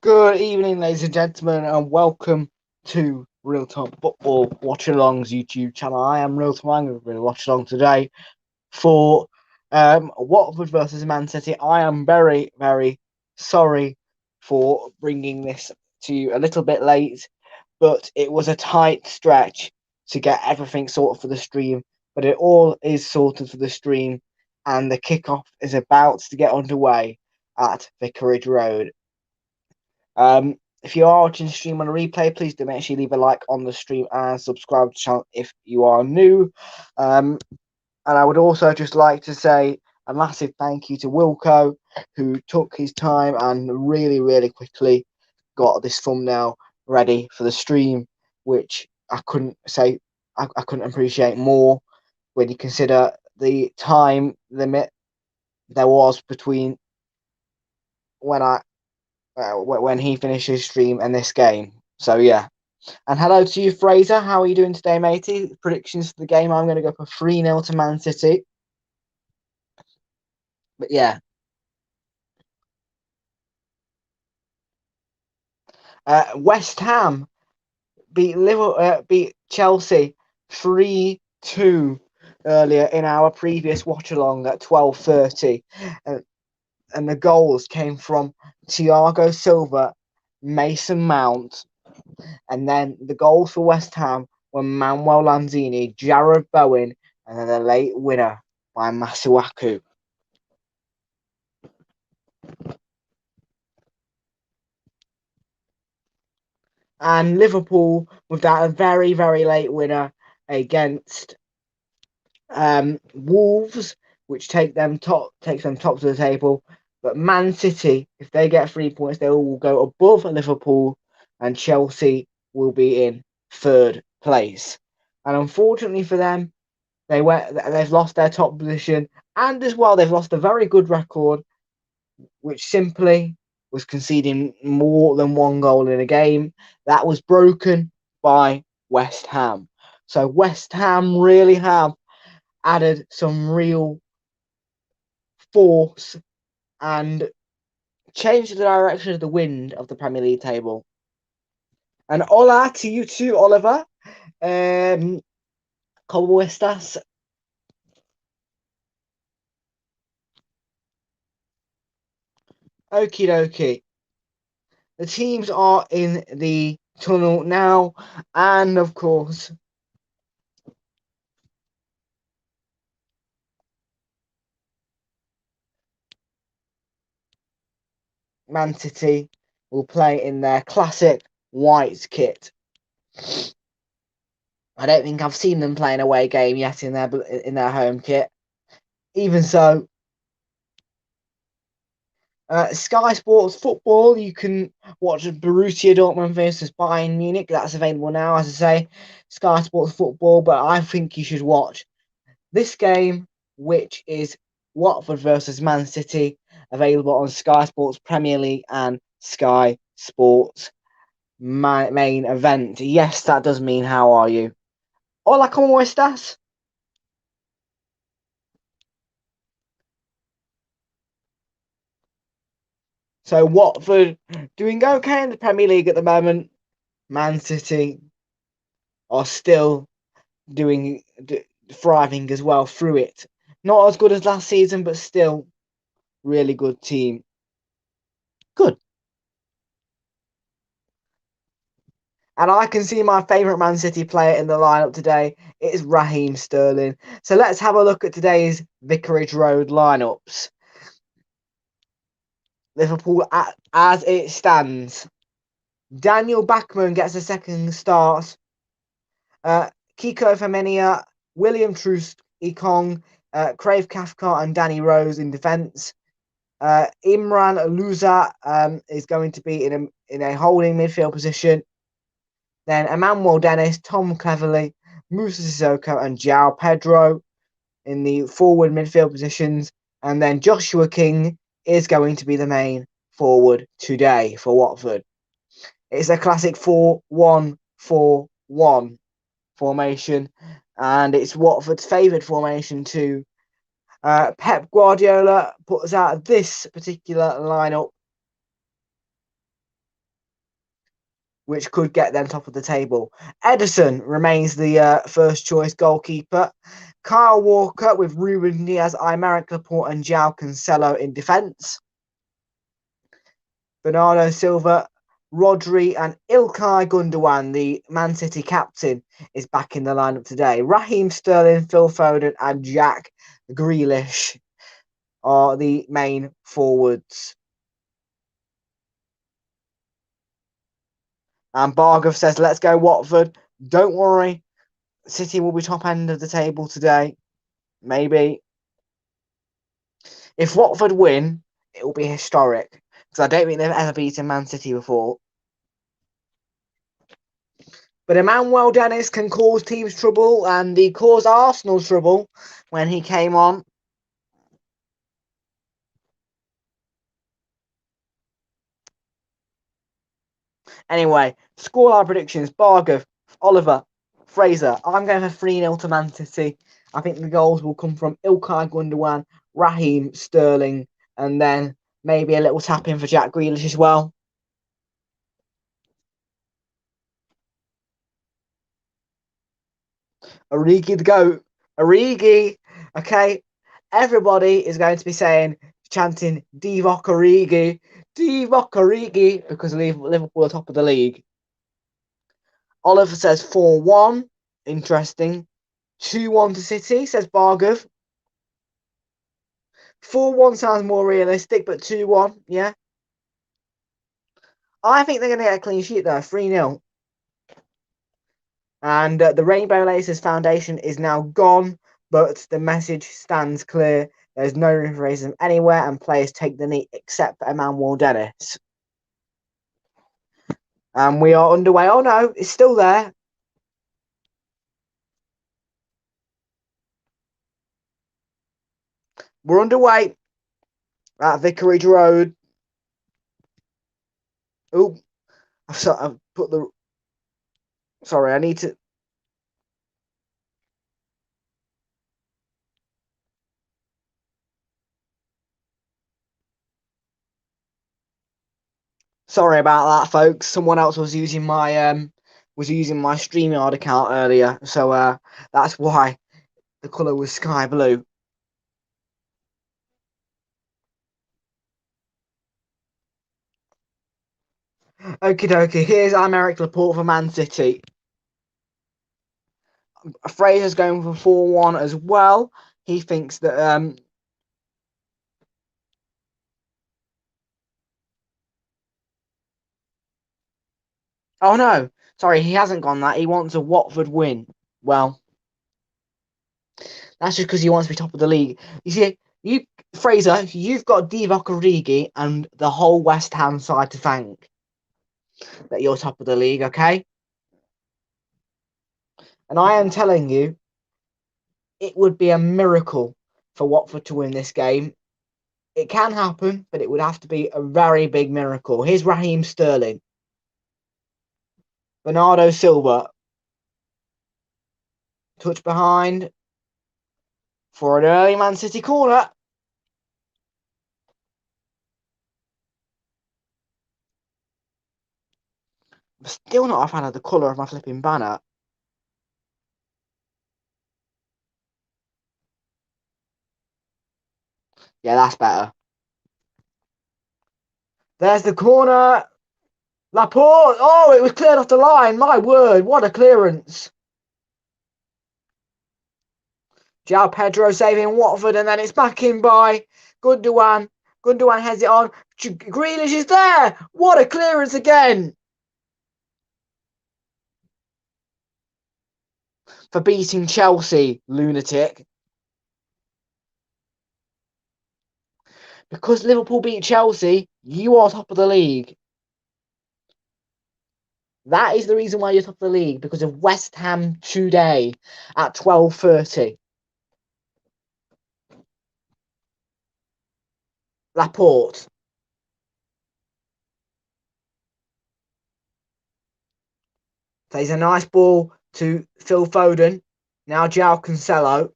Good evening, ladies and gentlemen, and welcome to Realltom Football Watch-Along's YouTube channel. I am Realltom. I'm going to watch along today for Watford versus Man City. I am very, very sorry for bringing this to you a little bit late, but it was a tight stretch to get everything sorted for the stream. But it all is sorted for the stream, and the kickoff is about to get underway at Vicarage Road. If you are watching the stream on a replay, please do make sure you leave a like on the stream and subscribe to the channel if you are new. And I would also just like to say a massive thank you to Wilco, who took his time and really, really quickly got this thumbnail ready for the stream, which I couldn't say I couldn't appreciate more when you consider the time limit there was between when he finished his stream and this game. So yeah. And hello to you, Fraser. How are you doing today, matey? Predictions for the game. I'm going to go for 3-0 to Man City. But yeah. West Ham beat Chelsea 3-2 earlier in our previous watch along at 12:30. And the goals came from Thiago Silva, Mason Mount, and then the goals for West Ham were Manuel Lanzini, Jared Bowen, and then the late winner by Masuaku. And Liverpool with that very, very late winner against Wolves, which takes them top of the table. But Man City, if they get 3 points, they will go above Liverpool, and Chelsea will be in third place. And unfortunately for them, they've lost their top position, and as well they've lost a very good record, which simply was conceding more than one goal in a game. That was broken by West Ham. So West Ham really have added some real force and changed the direction of the wind of the Premier League table. And hola to you too, Oliver. ¿Cómo estás? Okie dokie. The teams are in the tunnel now, and of course, Man City will play in their classic white kit. I don't think I've seen them play an away game yet in their home kit. Even so, Sky Sports Football, you can watch Borussia Dortmund versus Bayern Munich. That's available now, as I say, Sky Sports Football. But I think you should watch this game, which is Watford versus Man City, available on Sky Sports Premier League and Sky Sports main event. Yes, that does mean how are you? Hola, ¿cómo estás? So Watford doing okay in the Premier League at the moment. Man City are still thriving as well through it. Not as good as last season, but still really good team. Good. And I can see my favourite Man City player in the lineup today. It is Raheem Sterling. So let's have a look at today's Vicarage Road lineups. Liverpool as it stands. Daniel Bachmann gets a second start. Kiko Femenia, William Troost Ekong, Crave Cathcart and Danny Rose in defence. Imran Luza is going to be in a holding midfield position. Then Emmanuel Dennis, Tom Cleverley, Musa Sissoko and João Pedro in the forward midfield positions. And then Joshua King is going to be the main forward today for Watford. It's a classic 4-1-4-1 formation, and it's Watford's favoured formation too. Pep Guardiola puts out this particular lineup which could get them top of the table. Ederson remains the first choice goalkeeper. Kyle Walker with Ruben Diaz, Aymeric Laporte and João Cancelo in defence. Bernardo Silva, Rodri and Ilkay Gundogan, the Man City captain, is back in the lineup today. Raheem Sterling, Phil Foden and Jack Grealish are the main forwards. And Bargov says, let's go Watford. Don't worry, City will be top end of the table today. Maybe. If Watford win, it will be historic. Because I don't think they've ever beaten Man City before. But Emmanuel Dennis can cause teams trouble, and he caused Arsenal trouble when he came on. Anyway, scoreline predictions. Bargov, Oliver, Fraser. I'm going for 3-0 to Man City. I think the goals will come from Ilkay Gundogan, Raheem Sterling, and then maybe a little tap in for Jack Grealish as well. Origi the GOAT. Origi. Okay. Everybody is going to be chanting Divock Origi. Divock Origi, because Liverpool are top of the league. Oliver says 4-1. Interesting. 2-1 to City, says Bargov. 4-1 sounds more realistic, but 2-1, yeah. I think they're going to get a clean sheet though, 3-0. And the Rainbow Laces Foundation is now gone, but the message stands clear. There's no room for racism anywhere, and players take the knee except for Emmanuel Dennis. And we are underway. Oh no, it's still there. We're underway at Vicarage Road. Oh, I've put the. Sorry, I need to. Sorry about that, folks. Someone else was using my StreamYard account earlier, so that's why the colour was sky blue. Okie dokie. Here's Aymeric Laporte for Man City. Fraser's going for 4-1 as well. He thinks that oh no, sorry, he hasn't gone that. He wants a Watford win. Well, that's just because he wants to be top of the league. You see, Fraser, you've got Divock Origi and the whole West Ham side to thank that you're top of the league, okay? And I am telling you, it would be a miracle for Watford to win this game. It can happen, but it would have to be a very big miracle. Here's Raheem Sterling. Bernardo Silva. Touch behind for an early Man City corner. I'm still not a fan of the colour of my flipping banner. Yeah, that's better. There's the corner. Laporte. Oh, it was cleared off the line. My word, what a clearance. João Pedro saving Watford, and then it's back in by Gundogan. Gundogan heads it on. Grealish is there. What a clearance again. For beating Chelsea, lunatic. Because Liverpool beat Chelsea, you are top of the league. That is the reason why you're top of the league, because of West Ham today at 12:30. Laporte. Plays a nice ball to Phil Foden. Now João Cancelo.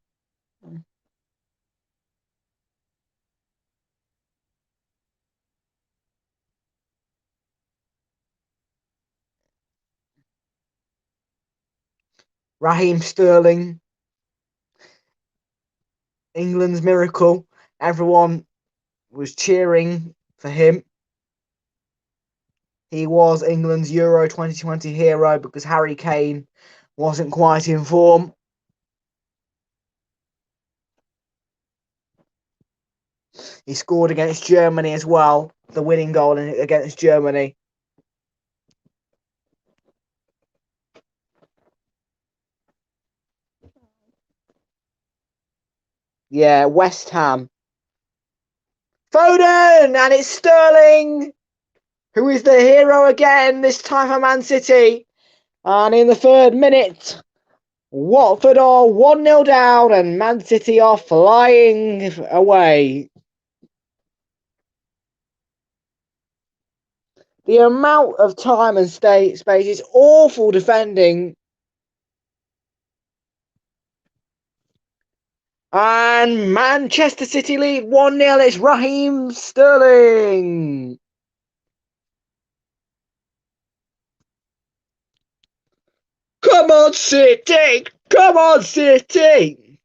Raheem Sterling, England's miracle. Everyone was cheering for him. He was England's Euro 2020 hero because Harry Kane wasn't quite in form. He scored against Germany as well, the winning goal against Germany. Yeah, West Ham. Foden! And it's Sterling, who is the hero again, this time for Man City. And in the 3rd minute, Watford are 1-0 down and Man City are flying away. The amount of time and space is awful defending. And Manchester City lead 1-0. It's Raheem Sterling. Come on, City! Come on, City!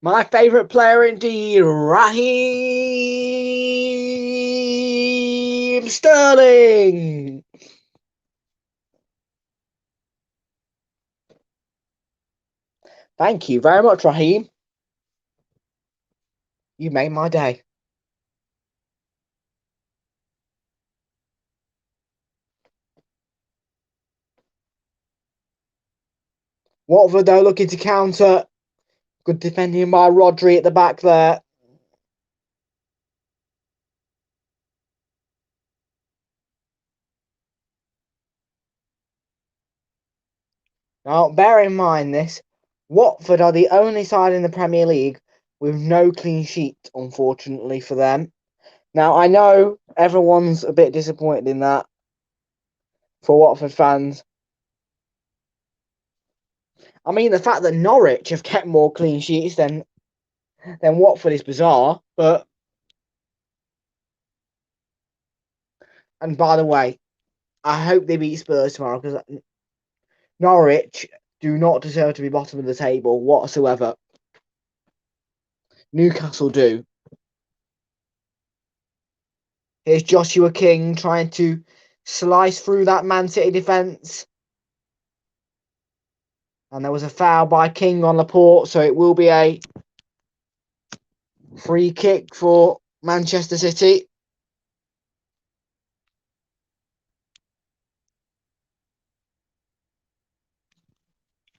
My favourite player indeed, Raheem Sterling. Thank you very much, Raheem. You made my day. Watford, though, looking to counter. Good defending by Rodri at the back there. Now, bear in mind this. Watford are the only side in the Premier League with no clean sheet, unfortunately for them. Now, I know everyone's a bit disappointed in that for Watford fans. I mean, the fact that Norwich have kept more clean sheets than Watford is bizarre. But, and by the way, I hope they beat Spurs tomorrow because Norwich do not deserve to be bottom of the table whatsoever. Newcastle do. Here's Joshua King trying to slice through that Man City defence. And there was a foul by King on Laporte, so it will be a free kick for Manchester City.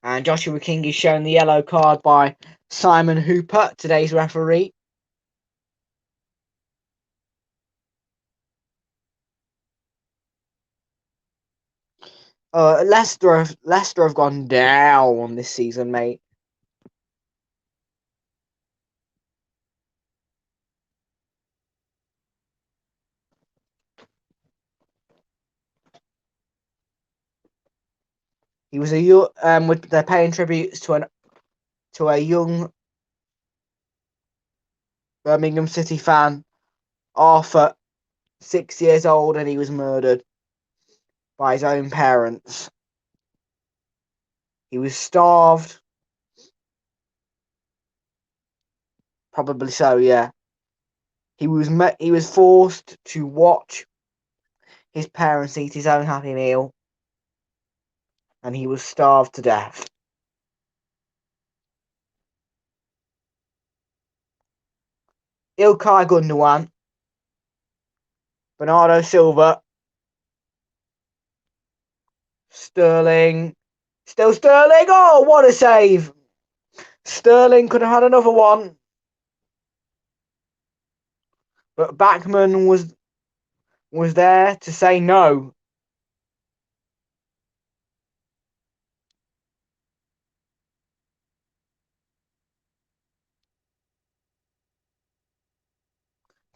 And Joshua King is shown the yellow card by Simon Hooper, today's referee. Leicester have gone down this season, mate. He was they're paying tributes to a young Birmingham City fan, Arthur, 6 years old, and he was murdered by his own parents. He was starved. Probably so, yeah. He was forced to watch his parents eat his own Happy Meal, and he was starved to death. Ilkay Gundogan, Bernardo Silva, Sterling, still Sterling. Oh, what a save! Sterling could have had another one, but Bachmann was there to say no.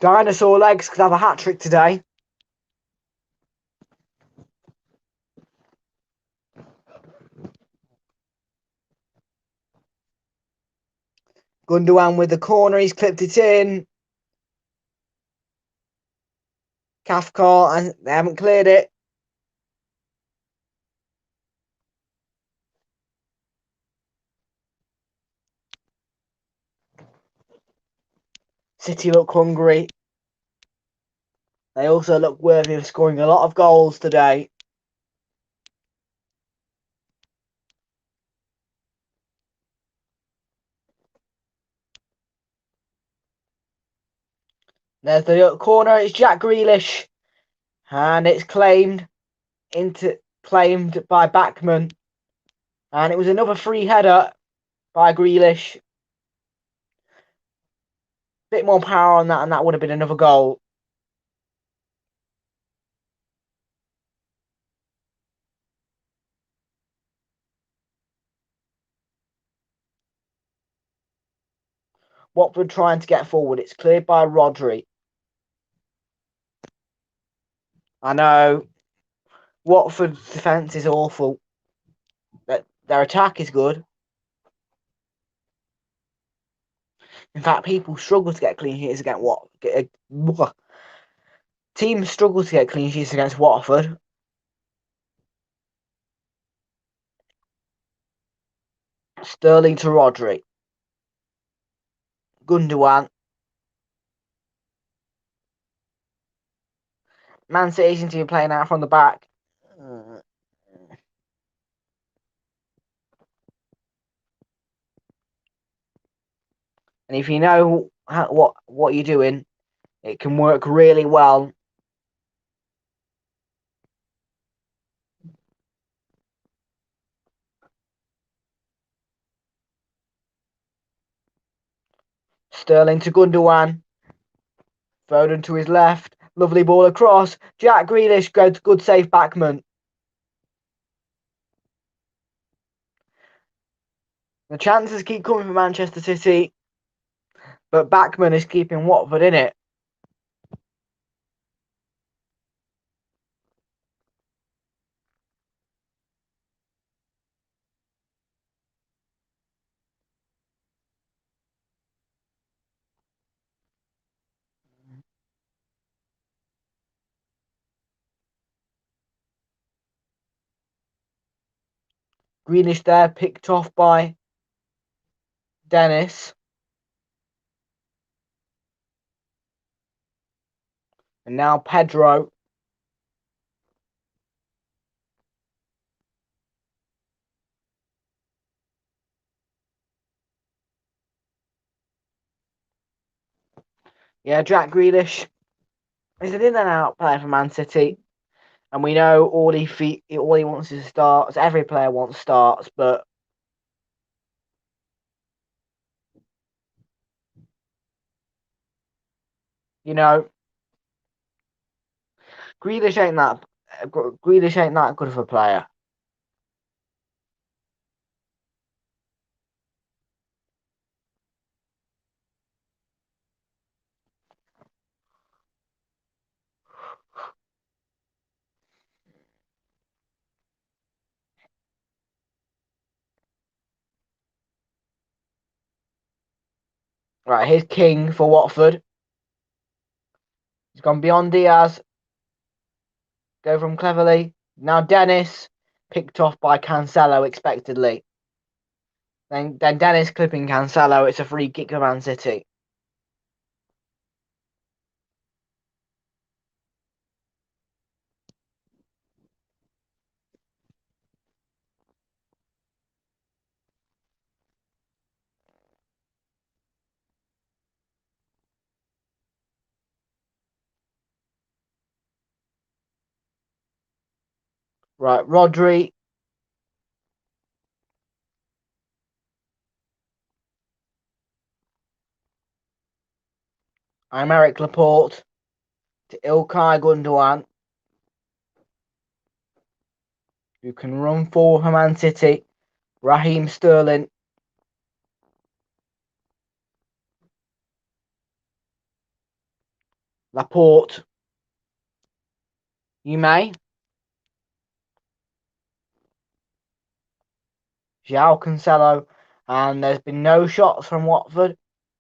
Dinosaur Legs could have a hat-trick today. Gundogan with the corner, he's clipped it in. Cathcart, and they haven't cleared it. City look hungry. They also look worthy of scoring a lot of goals today. There's the corner, it's Jack Grealish. And it's claimed by Bachmann. And it was another free header by Grealish. Bit more power on that, and that would have been another goal. Watford trying to get forward. It's cleared by Rodri. I know Watford's defence is awful. Their attack is good. In fact, people struggle to get clean sheets against teams struggle to get clean sheets against Watford. Sterling to Rodri. Gundogan. Man City seem to be playing out from the back. And if you know what you're doing, it can work really well. Sterling to Gundogan. Foden to his left. Lovely ball across. Jack Grealish, good save Bachmann. The chances keep coming for Manchester City, but Bachmann is keeping Watford in it. Grealish there, picked off by Dennis. And now Pedro. Yeah, Jack Grealish is an in and out player for Man City. And we know all he wants is starts. Every player wants starts, but you know, Grealish ain't that good of a player. Right, here's King for Watford. He's gone beyond Diaz. Go from cleverly. Now Dennis, picked off by Cancelo expectedly. Then Dennis clipping Cancelo. It's a free kick for Man City. Right, Rodri. I'm Eric Laporte to Ilkay Gundogan, who can run forward for Man City. Raheem Sterling. Laporte. You may. João Cancelo. And there's been no shots from Watford,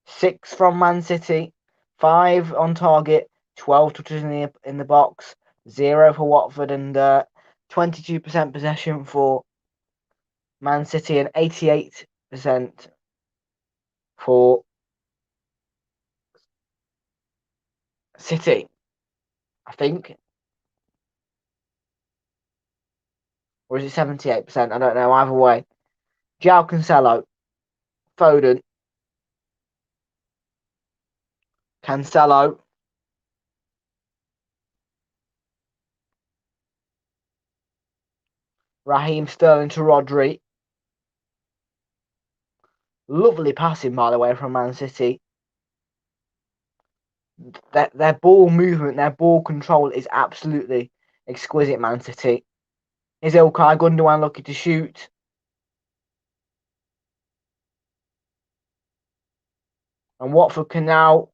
6 from Man City, 5 on target, 12 touches in the box, 0 for Watford, and 22% possession for Man City and 88% for City, I think. Or is it 78%? I don't know. Either way. João Cancelo, Foden, Cancelo, Raheem Sterling to Rodri. Lovely passing, by the way, from Man City. Their ball movement, their ball control is absolutely exquisite, Man City. Is Ilkay Gundogan looking to shoot? And Watford can now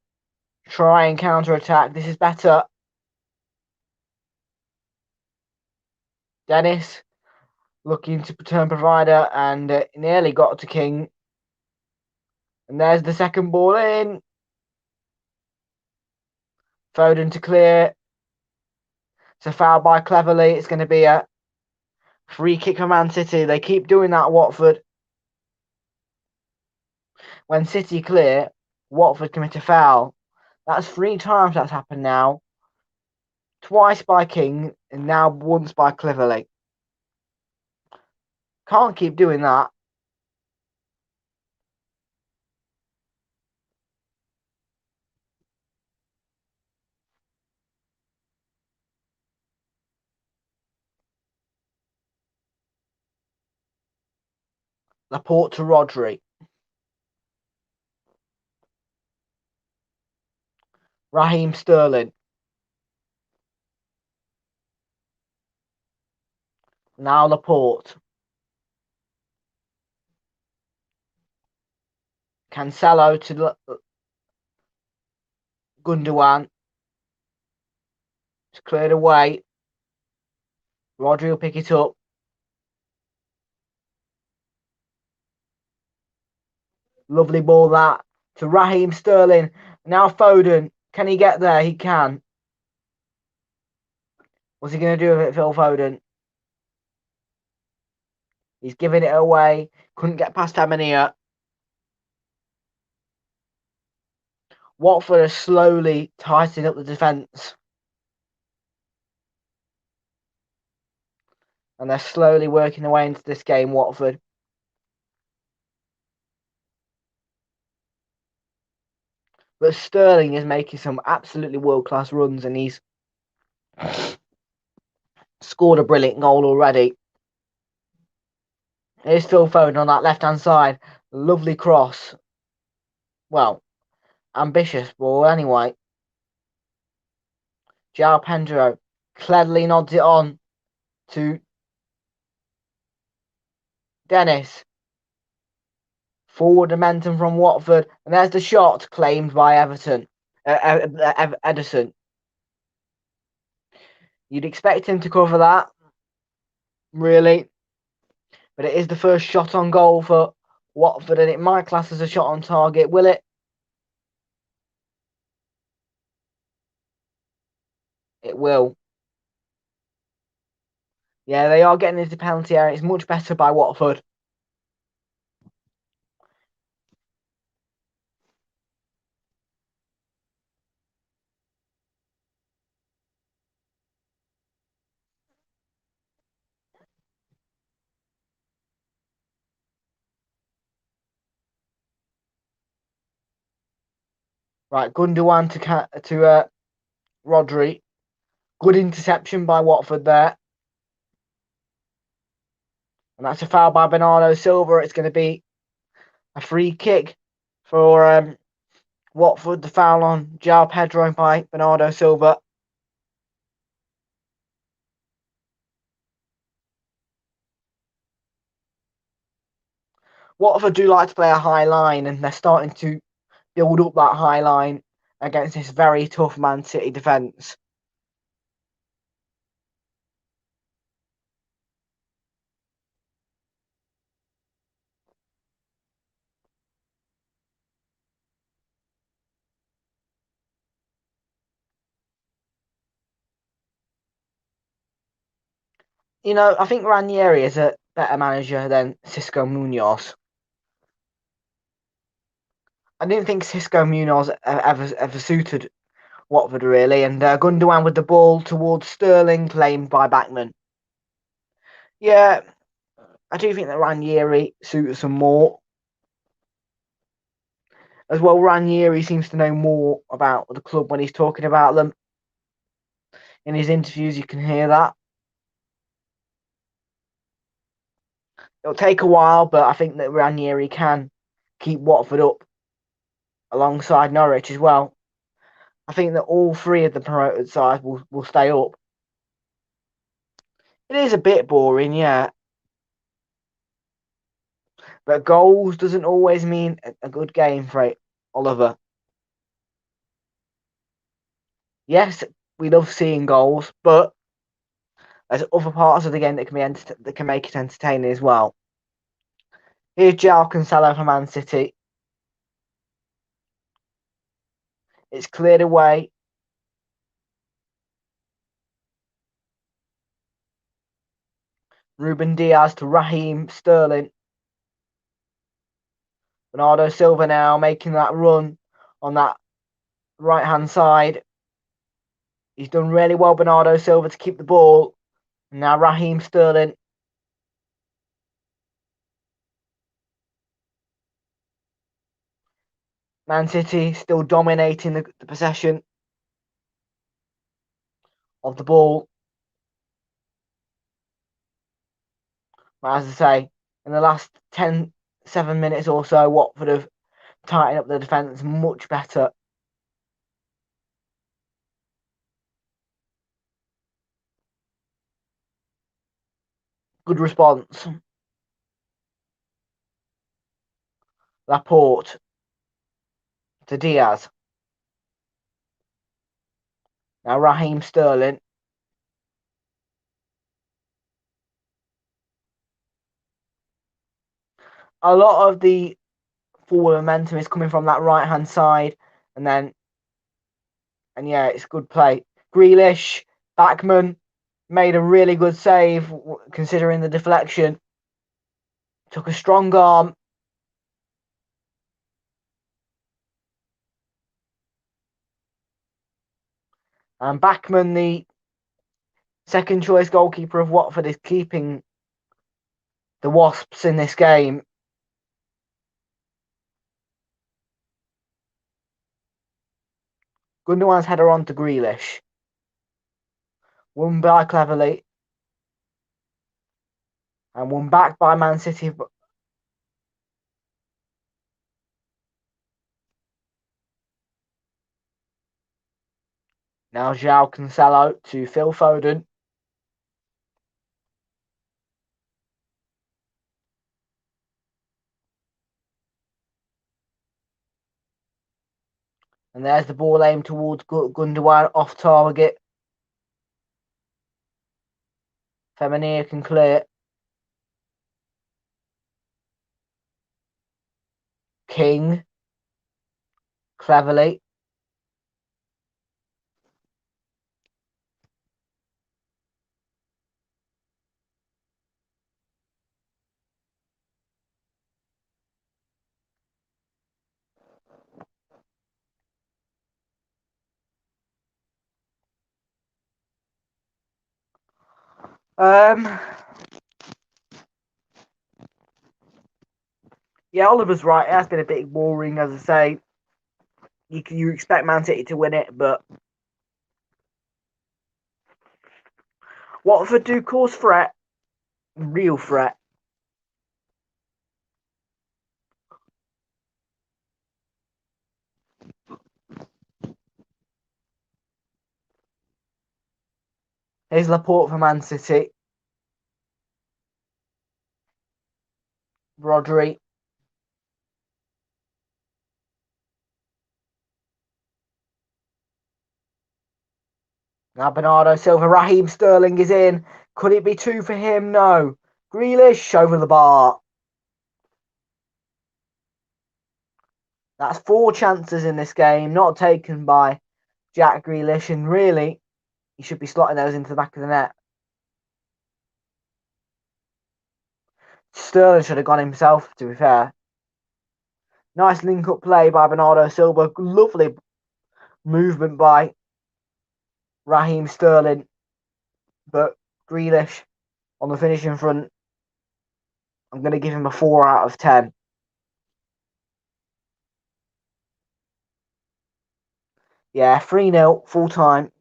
try and counter-attack. This is better. Dennis looking to turn provider and nearly got to King. And there's the second ball in. Foden to clear. It's a foul by Cleverly. It's going to be a free kick for Man City. They keep doing that, Watford. When City clear, Watford commit a foul. That's 3 times that's happened now. Twice by King and now once by Cleverly. Can't keep doing that. Laporte to Rodri. Raheem Sterling. Now Laporte. Cancelo to Gundogan. It's cleared away. Rodri will pick it up. Lovely ball that to Raheem Sterling. Now Foden. Can he get there? He can. What's he going to do with it, Phil Foden? He's giving it away. Couldn't get past Amania. Watford are slowly tightening up the defence. And they're slowly working their way into this game, Watford. But Sterling is making some absolutely world-class runs and he's scored a brilliant goal already. Here's Phil Foden on that left-hand side. Lovely cross. Well, ambitious ball anyway. João Pedro cleverly nods it on to Dennis. Forward momentum from Watford. And there's the shot claimed by Everton. Ederson. You'd expect him to cover that. Really. But it is the first shot on goal for Watford. And it might class as a shot on target. Will it? It will. Yeah, they are getting into the penalty area. It's much better by Watford. Right, Gundogan to Rodri. Good interception by Watford there. And that's a foul by Bernardo Silva. It's going to be a free kick for Watford. The foul on João Pedro by Bernardo Silva. Watford do like to play a high line and they're starting to build up that high line against this very tough Man City defence. I think Ranieri is a better manager than Cisco Munoz. I didn't think Cisco Munoz ever suited Watford really, and Gundogan with the ball towards Sterling, playing by Bachmann. Yeah, I do think that Ranieri suits them more. As well, Ranieri seems to know more about the club when he's talking about them. In his interviews, you can hear that. It'll take a while, but I think that Ranieri can keep Watford up alongside Norwich as well. I think that all three of the promoted sides will stay up. It is a bit boring, yeah. But goals doesn't always mean a good game for Oliver. Yes, we love seeing goals, but there's other parts of the game that can make it entertaining as well. Here's João Cancelo for Man City. It's cleared away. Ruben Diaz to Raheem Sterling. Bernardo Silva now making that run on that right-hand side. He's done really well, Bernardo Silva, to keep the ball. Now Raheem Sterling. Man City still dominating the possession of the ball. But as I say, in the last 7 minutes or so, Watford have tightened up the defence much better. Good response. Laporte to Diaz. Now Raheem Sterling. A lot of the forward momentum is coming from that right hand side, and yeah, it's good play. Grealish, Bachmann made a really good save considering the deflection. Took a strong arm. And Bachmann, the second choice goalkeeper of Watford, is keeping the Wasps in this game. Gundogan's header on to Grealish. Won by Cleverly. And won back by Man City. Now João Cancelo to Phil Foden. And there's the ball aimed towards Gundogan, off target. Femenia can clear. King. Cleverly. Yeah, Oliver's right. It has been a bit boring, as I say. You expect Man City to win it, but Watford do cause threat. Real threat. Here's Laporte for Man City. Rodri. Now Bernardo Silva. Raheem Sterling is in. Could it be two for him? No. Grealish over the bar. That's 4 chances in this game, not taken by Jack Grealish, and really, he should be slotting those into the back of the net. Sterling should have gone himself, to be fair. Nice link-up play by Bernardo Silva. Lovely movement by Raheem Sterling. But Grealish on the finishing front, I'm going to give him a 4 out of 10. Yeah, 3-0, full time.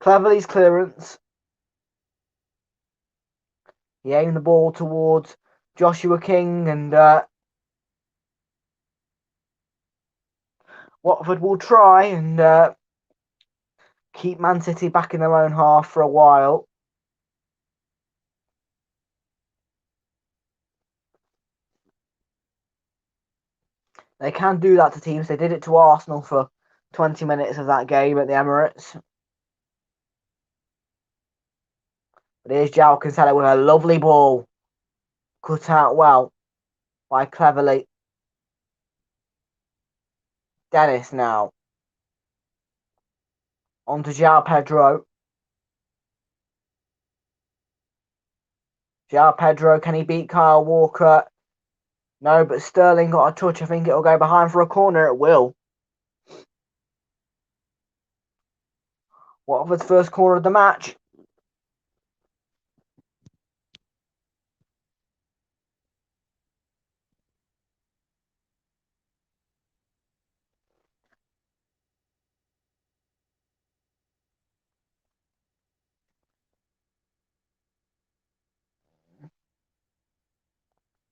Cleverly's clearance. He aimed the ball towards Joshua King, and Watford will try and keep Man City back in their own half for a while. They can do that to teams. They did it to Arsenal for 20 minutes of that game at the Emirates. But here's João Cancelo with a lovely ball. Cut out well by Cleverly. Dennis now. On to João Pedro. João Pedro, can he beat Kyle Walker? No, but Sterling got a touch. I think it'll go behind for a corner. It will. Watford's first corner of the match.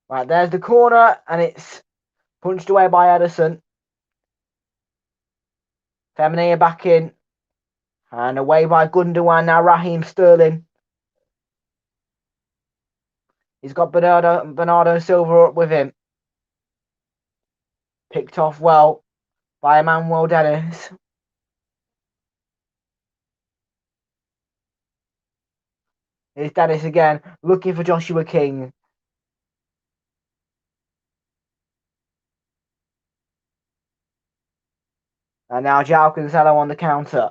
Right, there's the corner, and it's punched away by Edison. Femenia back in. And away by Gundogan. Now Raheem Sterling. He's got Bernardo Silva up with him. Picked off well by Emmanuel Dennis. Here's Dennis again, looking for Joshua King. And now João Cancelo on the counter.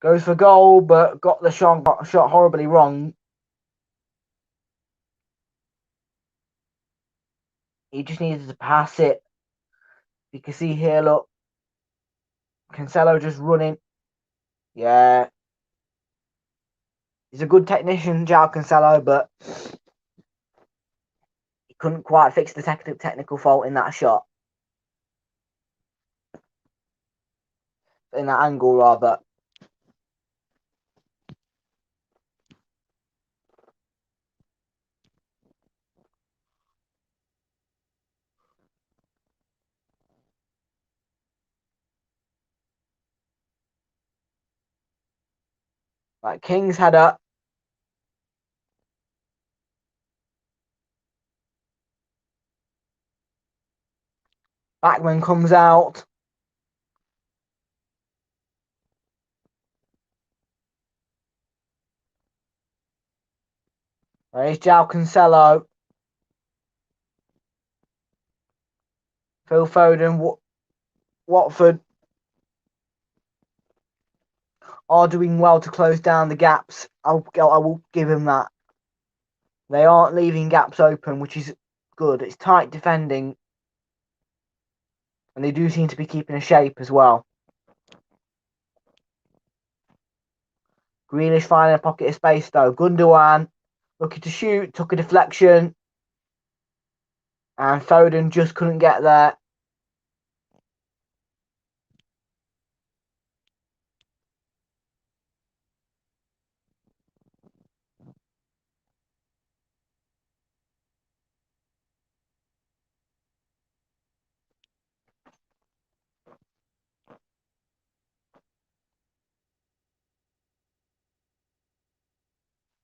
Goes for goal, but got the shot horribly wrong. He just needed to pass it. You can see here, look. Cancelo just running. Yeah. He's a good technician, João Cancelo, but he couldn't quite fix the technical fault in that shot. In that angle, rather. Right, King's header. Backman comes out. There's João Cancelo. Phil Foden. Watford are doing well to close down the gaps. I will give him that. They aren't leaving gaps open, which is good. It's tight defending. And they do seem to be keeping a shape as well. Grealish finding a pocket of space though. Gundogan looking to shoot, took a deflection. And Foden just couldn't get there.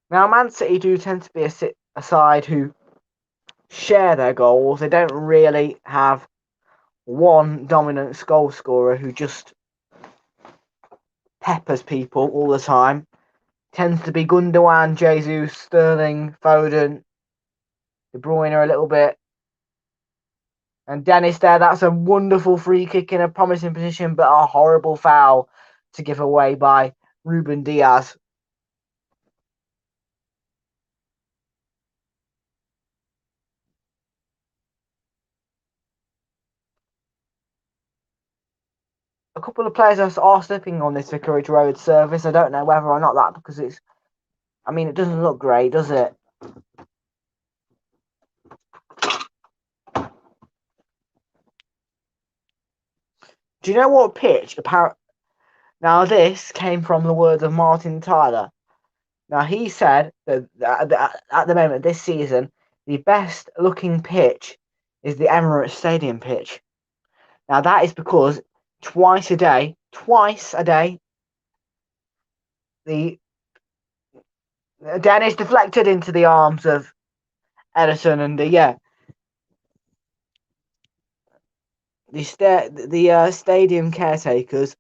Now, Man City do tend to be a side who share their goals. They don't really have one dominant goal scorer who just peppers people all the time. tends to be Gundogan, Jesus, Sterling, Foden, De Bruyne a little bit. And Dennis there, that's a wonderful free kick in a promising position, but a horrible foul to give away by Ruben Diaz. A couple of players are slipping on this Vicarage Road surface. I don't know whether or not that because it doesn't look great, does it? Do you know what pitch? Now, this came from the words of Martin Tyler. Now, he said that at the moment this season, the best looking pitch is the Emirates Stadium pitch. Now, that is because twice a day, the Dennis deflected into the arms of Edison, and the stadium caretakers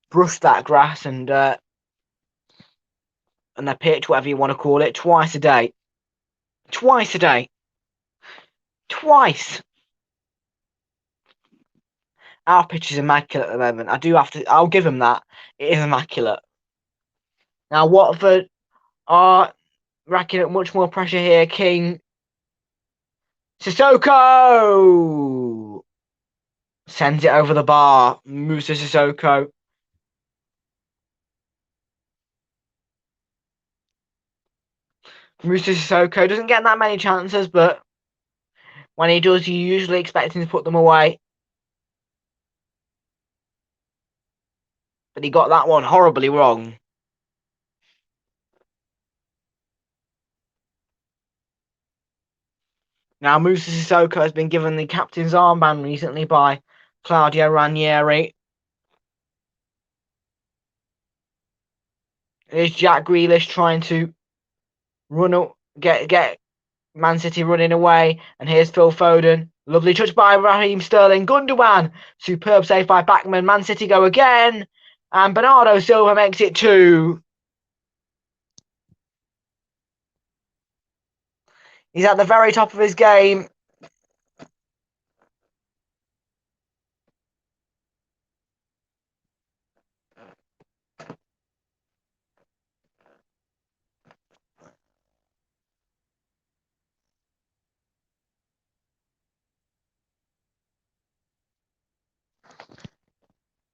brushed that grass and the pitch, whatever you want to call it, twice a day. Twice. Our pitch is immaculate at the moment. I'll give them that. It is immaculate. Now, Watford are racking up much more pressure here. King. Sissoko sends it over the bar. Musa Sissoko. Musa Sissoko doesn't get that many chances, but when he does, you usually expect him to put them away. But he got that one horribly wrong. Now, Musa Sissoko has been given the captain's armband recently by Claudio Ranieri. Here's Jack Grealish trying to get Man City running away. And here's Phil Foden. Lovely touch by Raheem Sterling. Gundogan. Superb save by Backman. Man City go again. And Bernardo Silva makes it 2. He's at the very top of his game.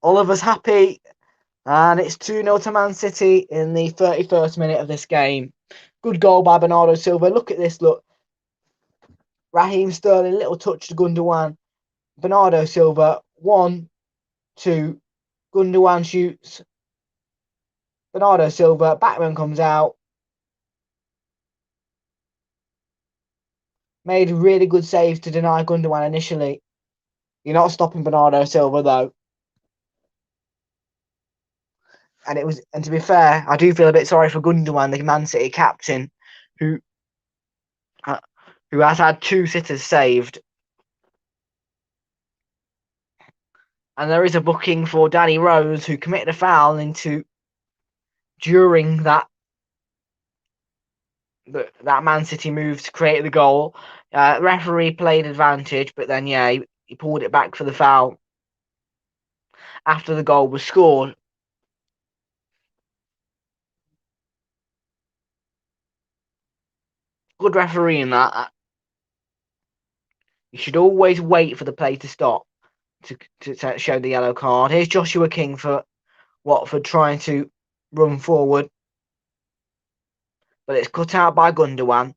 Oliver's happy. And it's 2-0 to Man City in the 31st minute of this game. Good goal by Bernardo Silva. Look at this, look. Raheem Sterling, little touch to Gundogan. Bernardo Silva, 1, 2. Gundogan shoots. Bernardo Silva, Backman comes out. Made really good saves to deny Gundogan initially. You're not stopping Bernardo Silva, though. And to be fair, I do feel a bit sorry for Gundogan, the Man City captain, who has had 2 sitters saved. And there is a booking for Danny Rose, who committed a foul during that Man City move to create the goal. Referee played advantage, but then he pulled it back for the foul after the goal was scored. Good referee in that. You should always wait for the play to stop to show the yellow card. Here's Joshua King for Watford trying to run forward, but it's cut out by Gundogan.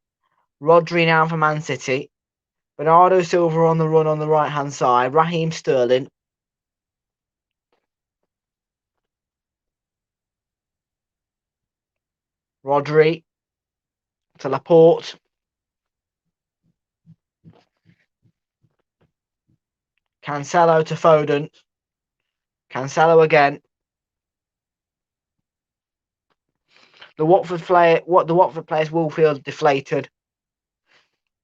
Rodri now for Man City. Bernardo Silva on the run on the right-hand side. Raheem Sterling. Rodri to Laporte. Cancelo to Foden. Cancelo again. The Watford players will feel deflated,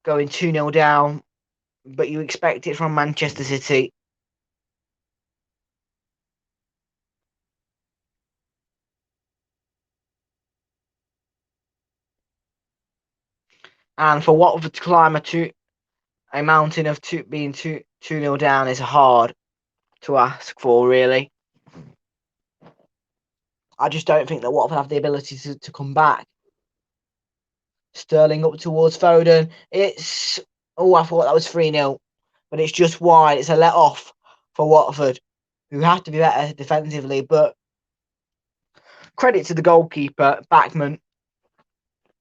going 2-0 down, but you expect it from Manchester City. And for Watford to climb a mountain of being 2-0 down is hard to ask for, really. I just don't think that Watford have the ability to come back. Sterling up towards Foden. It's... Oh, I thought that was 3-0. But it's just wide. It's a let-off for Watford, who have to be better defensively. But credit to the goalkeeper, Backman,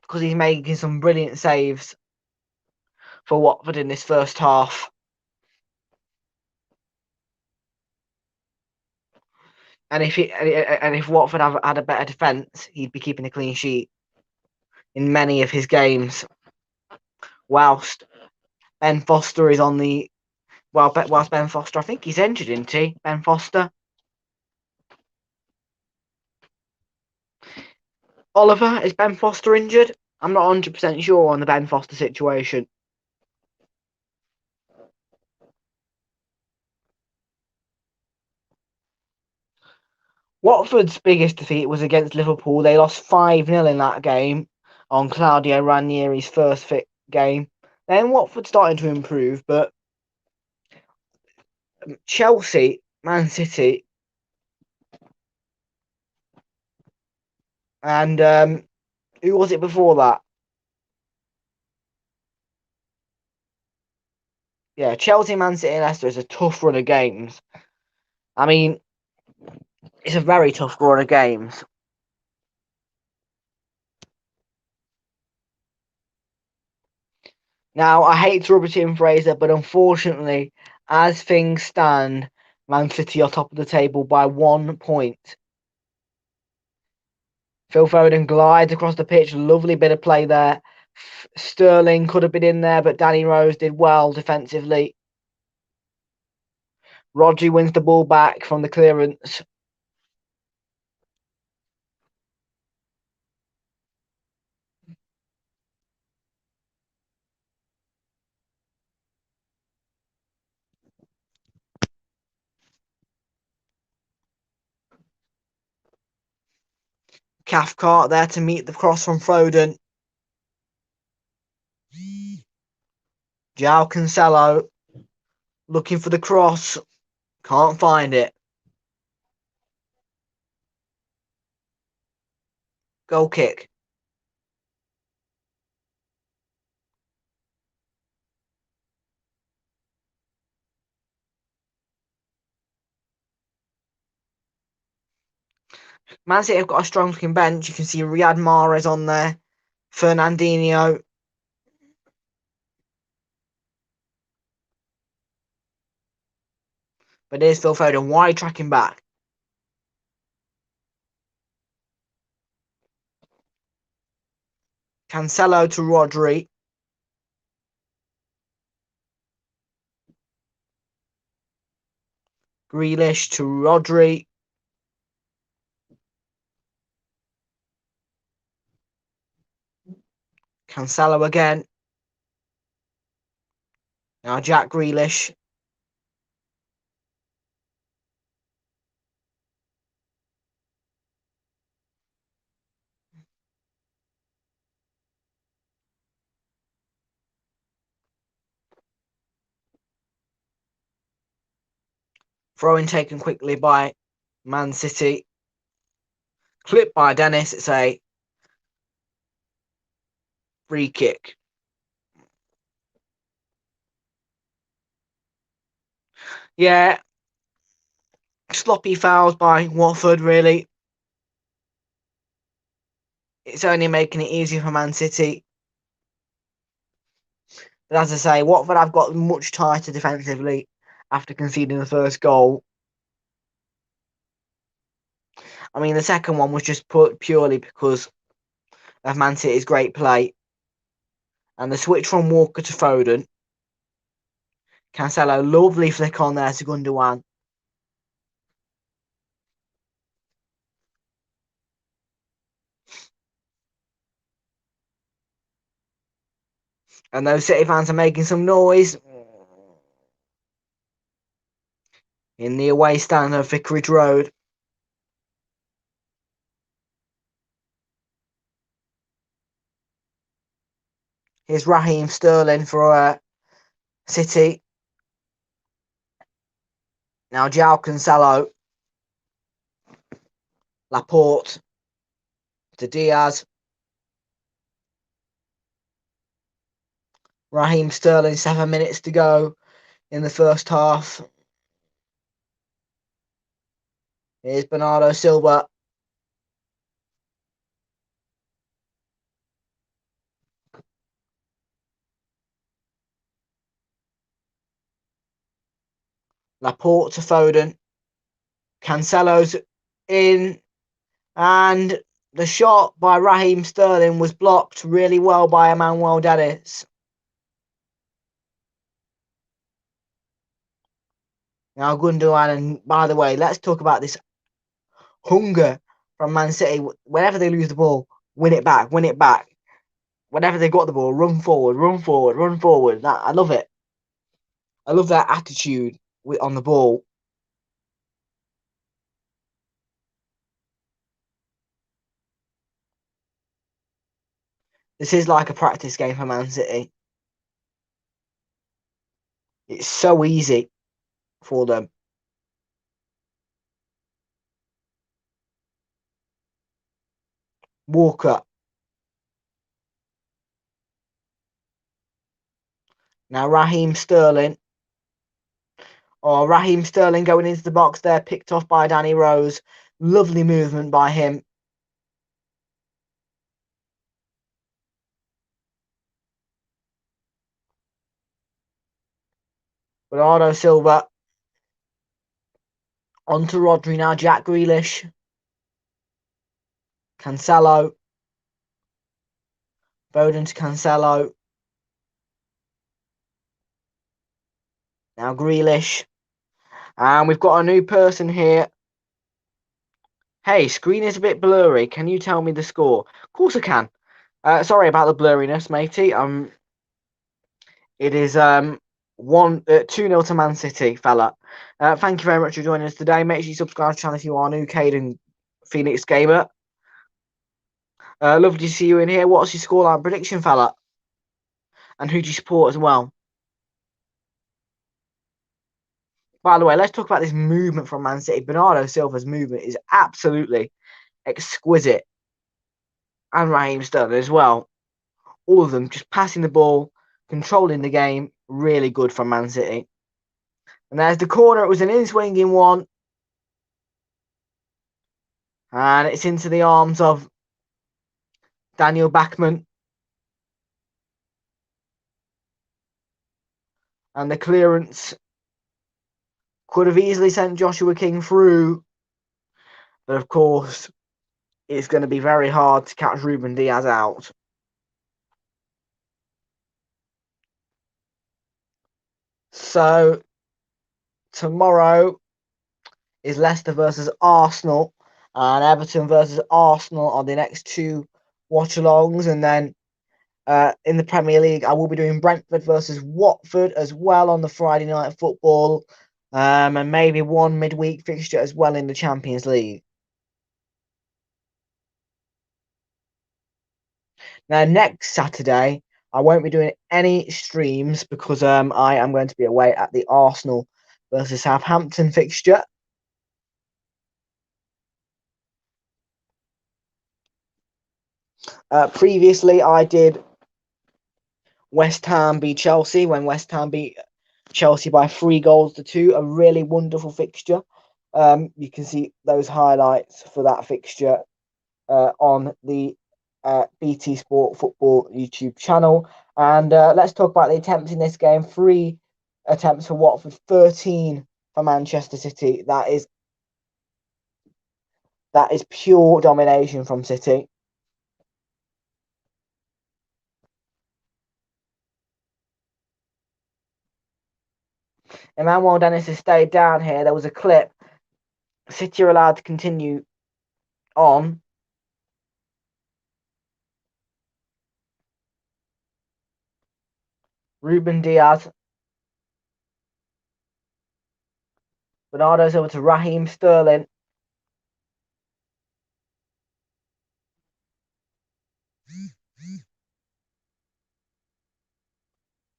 because he's making some brilliant saves for Watford in this first half. And if Watford had a better defence, he'd be keeping a clean sheet in many of his games. Whilst Ben Foster is on the... Well, whilst Ben Foster, I think he's injured, isn't he? Ben Foster. Oliver, is Ben Foster injured? I'm not 100% sure on the Ben Foster situation. Watford's biggest defeat was against Liverpool. They lost 5-0 in that game on Claudio Ranieri's first fit game. Then Watford started to improve, but Chelsea, Man City, and who was it before that? Yeah, Chelsea, Man City, and Leicester is a tough run of games. I mean, it's a very tough run of games. Now, I hate to rub it in, Fraser, but unfortunately, as things stand, Man City are top of the table by 1 point. Phil Foden glides across the pitch. Lovely bit of play there. Sterling could have been in there, but Danny Rose did well defensively. Rodri wins the ball back from the clearance. Cathcart there to meet the cross from Foden. João Cancelo looking for the cross. Can't find it. Goal kick. Man City have got a strong looking bench. You can see Riyad Mahrez on there. Fernandinho. But here's Phil Foden wide tracking back. Cancelo to Rodri. Grealish to Rodri. Cancelo again. Now Jack Grealish. Throw-in taken quickly by Man City. Clipped by Dennis. It's a free kick. Yeah. Sloppy fouls by Watford, really. It's only making it easier for Man City. But as I say, Watford have got much tighter defensively after conceding the first goal. I mean, the second one was just put purely because of Man City's great play. And the switch from Walker to Foden. Cancelo, lovely flick on there to Gundogan. And those City fans are making some noise in the away stand of Vicarage Road. Here's Raheem Sterling for City. Now João Cancelo, Laporte to Diaz. Raheem Sterling, 7 minutes to go in the first half. Here's Bernardo Silva. Laporte to Foden. Cancelo's in. And the shot by Raheem Sterling was blocked really well by Emmanuel Dennis. Now Gundogan, and by the way, let's talk about this hunger from Man City. Whenever they lose the ball, win it back, win it back. Whenever they've got the ball, run forward, run forward, run forward. I love it. I love that attitude on the ball. This is like a practice game for Man City. It's so easy for them. Walker. Now Raheem Sterling. Oh, Raheem Sterling going into the box there, picked off by Danny Rose. Lovely movement by him. Bernardo Silva. On to Rodri now, Jack Grealish. Cancelo. Foden to Cancelo. Now Grealish. And we've got a new person here. Hey, screen is a bit blurry. Can you tell me the score? Of course I can. Sorry about the blurriness, matey. It is 2-0 to Man City, fella. Thank you very much for joining us today. Make sure you subscribe to the channel if you are new, Caden Phoenix Gamer. Lovely to see you in here. What's your scoreline prediction, fella? And who do you support as well? By the way, let's talk about this movement from Man City. Bernardo Silva's movement is absolutely exquisite. And Raheem Sterling as well. All of them just passing the ball, controlling the game. Really good from Man City. And there's the corner. It was an in-swinging one. And it's into the arms of Daniel Bachmann. And the clearance could have easily sent Joshua King through. But of course, it's going to be very hard to catch Ruben Diaz out. So tomorrow is Leicester versus Arsenal, and Everton versus Arsenal are the next two watch-alongs. And then in the Premier League, I will be doing Brentford versus Watford as well on the Friday night football, and maybe one midweek fixture as well in the Champions League. Now, next Saturday, I won't be doing any streams because I am going to be away at the Arsenal versus Southampton fixture. Previously, I did West Ham beat Chelsea when West Ham beat Chelsea by 3-2. A really wonderful fixture. You can see those highlights for that fixture on the BT Sport Football YouTube channel. And let's talk about the attempts in this game. 3 attempts for Watford, 13 for Manchester City. That is pure domination from City. Emmanuel Dennis has stayed down here. There was a clip. City are allowed to continue on. Ruben Diaz. Bernardo's over to Raheem Sterling.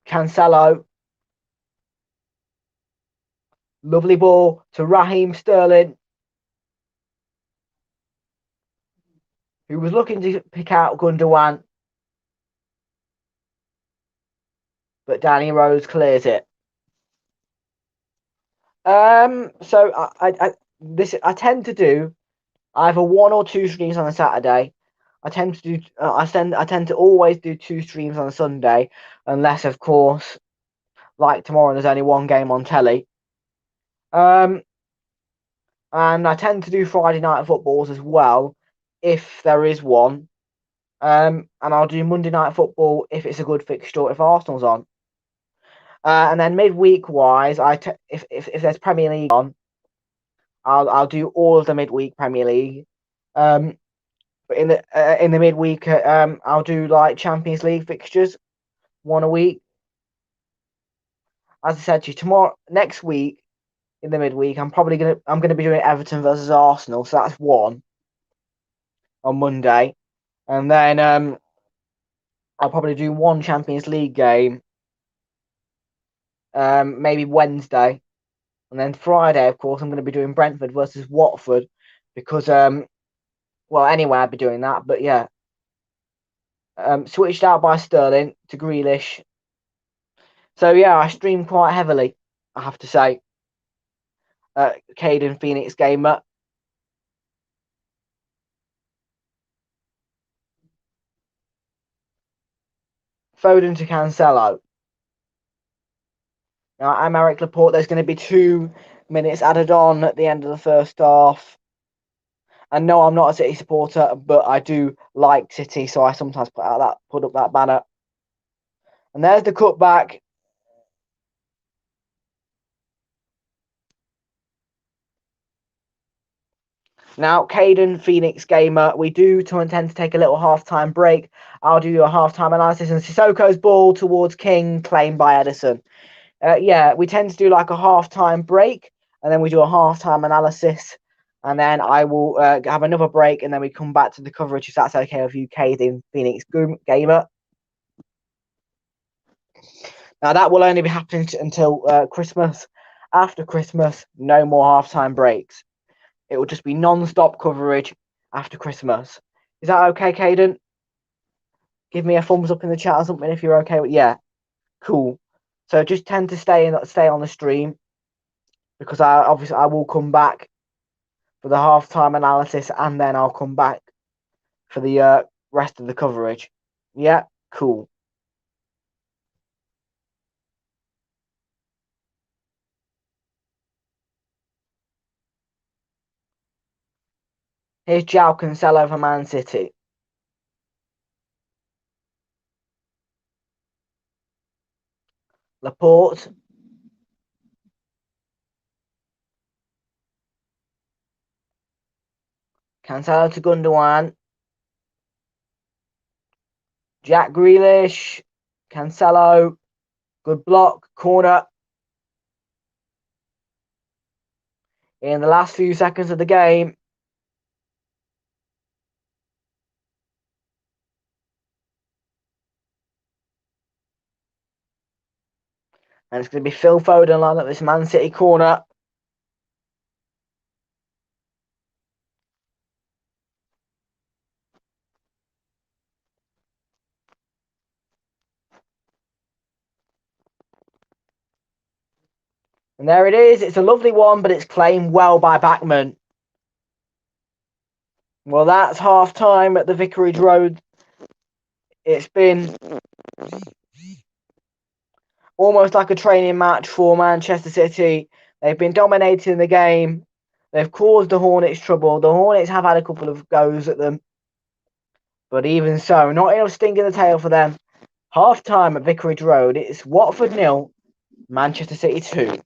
Cancelo. Lovely ball to Raheem Sterling, who was looking to pick out Gundogan, but Danny Rose clears it. So I tend to do either one or two streams on a Saturday. I tend to do I tend to always do two streams on a Sunday, unless of course, like tomorrow, there's only one game on telly. And I tend to do Friday night footballs as well, if there is one. And I'll do Monday night football if it's a good fixture, if Arsenal's on. And then midweek wise, if there's Premier League on, I'll do all of the midweek Premier League. But in the midweek, I'll do like Champions League fixtures, one a week. As I said to you, next week in the midweek, I'm gonna be doing Everton versus Arsenal, so that's one on Monday, and then I'll probably do one Champions League game, maybe Wednesday, and then Friday, of course, I'm going to be doing Brentford versus Watford, because well, anyway, I'd be doing that, but yeah, switched out by Sterling to Grealish. So yeah, I stream quite heavily, I have to say. Caden Phoenix Gamer. Foden to Cancelo. Now, I'm Eric Laporte. There's going to be 2 minutes added on at the end of the first half. And no, I'm not a City supporter, but I do like City, so I sometimes put up that banner. And there's the cutback. Now, Caden Phoenix Gamer, we do intend to take a little half-time break. I'll do a half-time analysis, and Sissoko's ball towards King, claimed by Edison. Yeah, we tend to do like a half-time break, and then we do a half-time analysis, and then I will have another break, and then we come back to the coverage, if that's okay with you, Caden Phoenix Gamer. Now, that will only be happening until Christmas. After Christmas, no more half-time breaks. It will just be non-stop coverage after Christmas. Is that okay, Caden? Give me a thumbs up in the chat or something if you're okay with. Yeah, cool. So just tend to stay on the stream, because I will come back for the halftime analysis, and then I'll come back for the rest of the coverage. Yeah, cool. Here's João Cancelo for Man City. Laporte. Cancelo to Gundogan. Jack Grealish. Cancelo. Good block. Corner. In the last few seconds of the game. And it's going to be Phil Foden line up this Man City corner. And there it is. It's a lovely one, but it's claimed well by Backman. Well, that's half time at the Vicarage Road. It's been almost like a training match for Manchester City. They've been dominating the game. They've caused the Hornets trouble. The Hornets have had a couple of goes at them. But even so, not enough sting in the tail for them. Half time at Vicarage Road. It's Watford 0, Manchester City 2.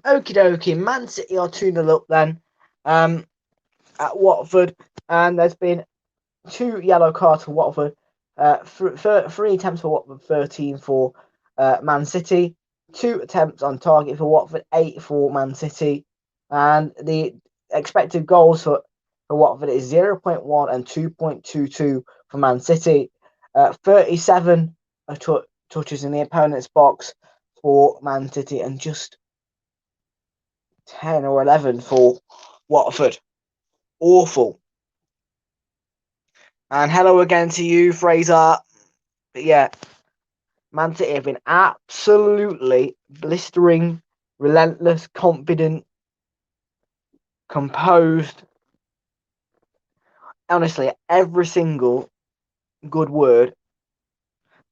Okie dokie, Man City are 2-0 up then at Watford, and there's been 2 yellow cards for Watford, 3 attempts for Watford, 13 for Man City, 2 attempts on target for Watford, 8 for Man City, and the expected goals for Watford is 0.1 and 2.22 for Man City, 37 touches in the opponent's box for Man City, and just 10 or 11 for Watford. Awful. And hello again to you, Fraser. But yeah, Man City have been absolutely blistering, relentless, confident, composed. Honestly, every single good word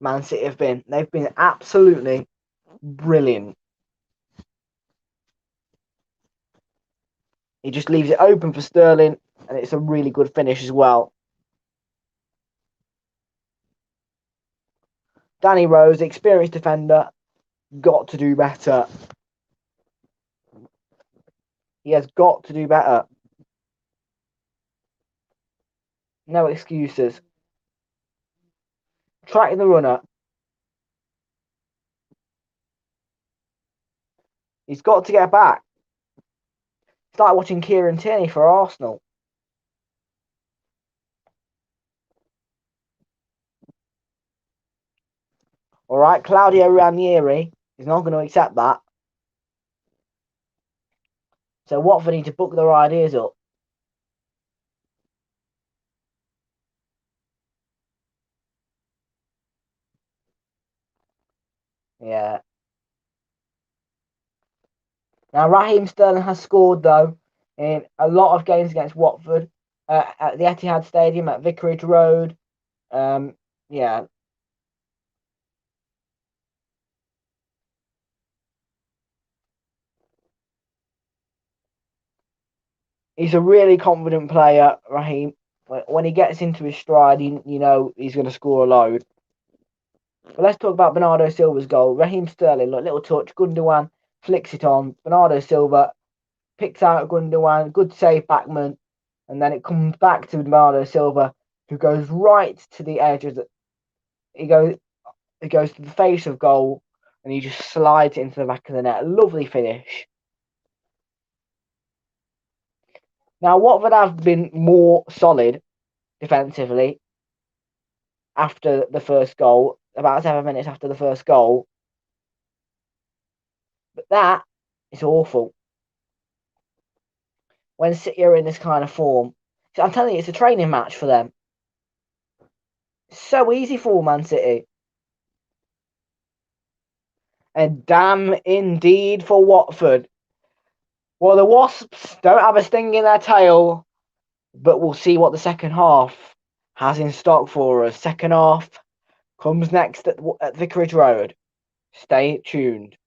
Man City have been. They've been absolutely brilliant. He just leaves it open for Sterling, and it's a really good finish as well. Danny Rose, experienced defender, got to do better. He has got to do better. No excuses. Tracking the runner. He's got to get back. It's like watching Kieran Tierney for Arsenal. All right, Claudio Ranieri is not going to accept that. So Watford need to book their ideas up. Yeah. Now Raheem Sterling has scored though in a lot of games against Watford at the Etihad Stadium, at Vicarage Road. Yeah. He's a really confident player, Raheem. When he gets into his stride, you know he's going to score a load. But let's talk about Bernardo Silva's goal. Raheem Sterling, look, little touch. Gundogan flicks it on. Bernardo Silva picks out Gundogan. Good save, backman. And then it comes back to Bernardo Silva, who goes right to the edge of the. He goes to the face of goal, and he just slides it into the back of the net. Lovely finish. Now Watford have been more solid defensively after the first goal, about 7 minutes after the first goal. But that is awful. When City are in this kind of form, so I'm telling you, it's a training match for them. So easy for Man City. And damn indeed for Watford. Well, the Wasps don't have a sting in their tail, but we'll see what the second half has in stock for us. Second half comes next at Vicarage Road. Stay tuned.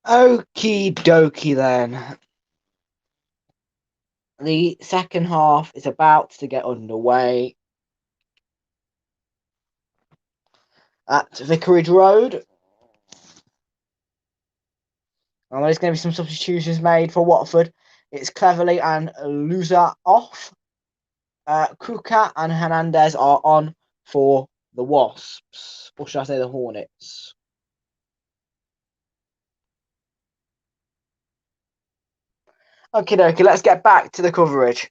Okie dokie then. The second half is about to get underway at Vicarage Road. And there's going to be some substitutions made for Watford. It's Cleverly and Lusa off. Kuka and Hernandez are on for the Wasps. Or should I say the Hornets? Okie dokie, let's get back to the coverage.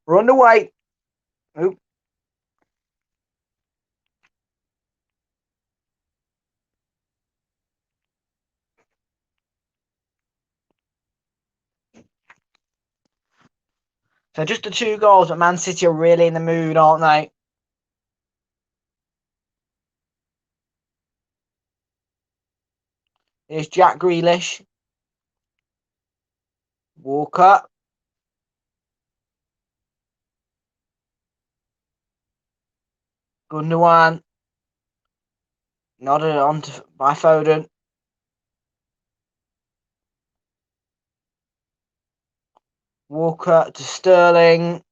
We're underway. Oop. So just the 2 goals, but Man City are really in the mood, aren't they? Here's Jack Grealish. Walker. Gundogan. Nodded on by Foden. Walker to Sterling.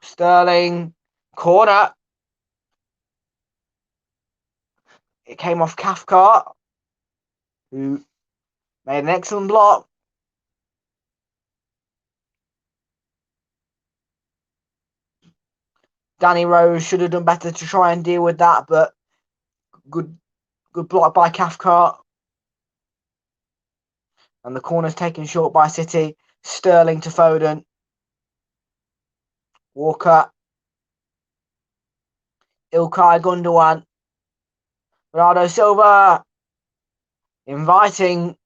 Sterling. Corner. It came off Cathcart, who made an excellent block. Danny Rose should have done better to try and deal with that, but good block by Cathcart. And the corner's taken short by City. Sterling to Foden. Walker. Ilkay Gundogan. Bernardo Silva. Inviting.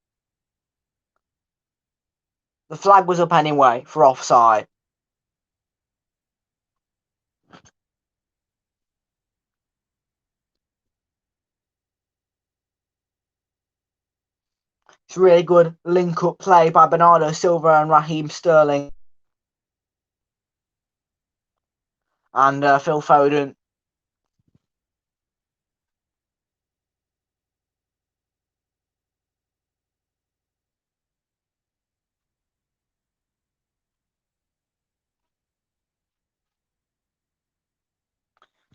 The flag was up anyway for offside. It's really good link-up play by Bernardo Silva and Raheem Sterling. And Phil Foden.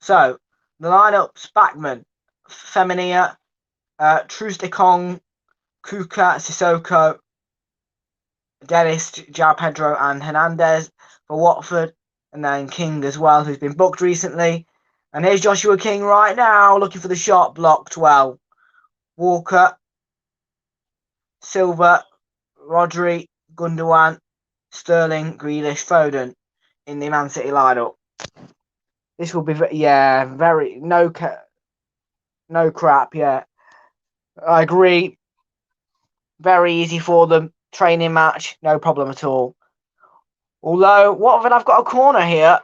So, the lineups: Backman, Femenia, Trusdekong, Kuka, Sissoko, Dennis, João Pedro and Hernandez for Watford. And then King as well, who's been booked recently. And here's Joshua King right now, looking for the shot, blocked well. Walker, Silva, Rodri, Gundogan, Sterling, Grealish, Foden in the Man City lineup. This will be, very, no crap, yeah. I agree. Very easy for them. Training match, no problem at all. Although, Watford have got a corner here.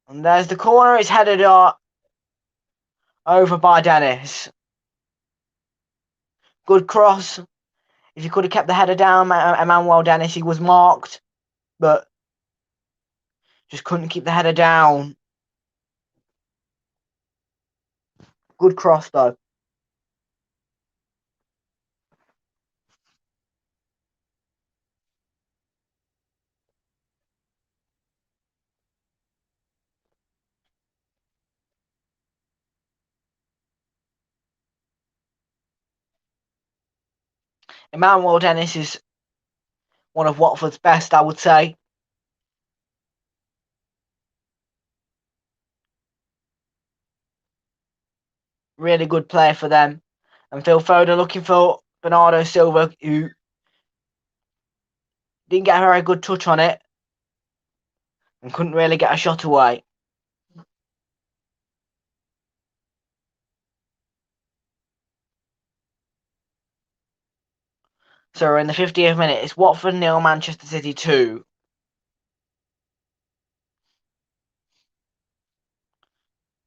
And there's the corner. It's headed over by Dennis. Good cross. If he could have kept the header down, Emmanuel Dennis, he was marked. But just couldn't keep the header down. Good cross, though. Emmanuel Dennis is one of Watford's best, I would say. Really good player for them. And Phil Foden looking for Bernardo Silva, who didn't get a very good touch on it and couldn't really get a shot away. So we're in the 50th minute. It's Watford 0, Manchester City 2.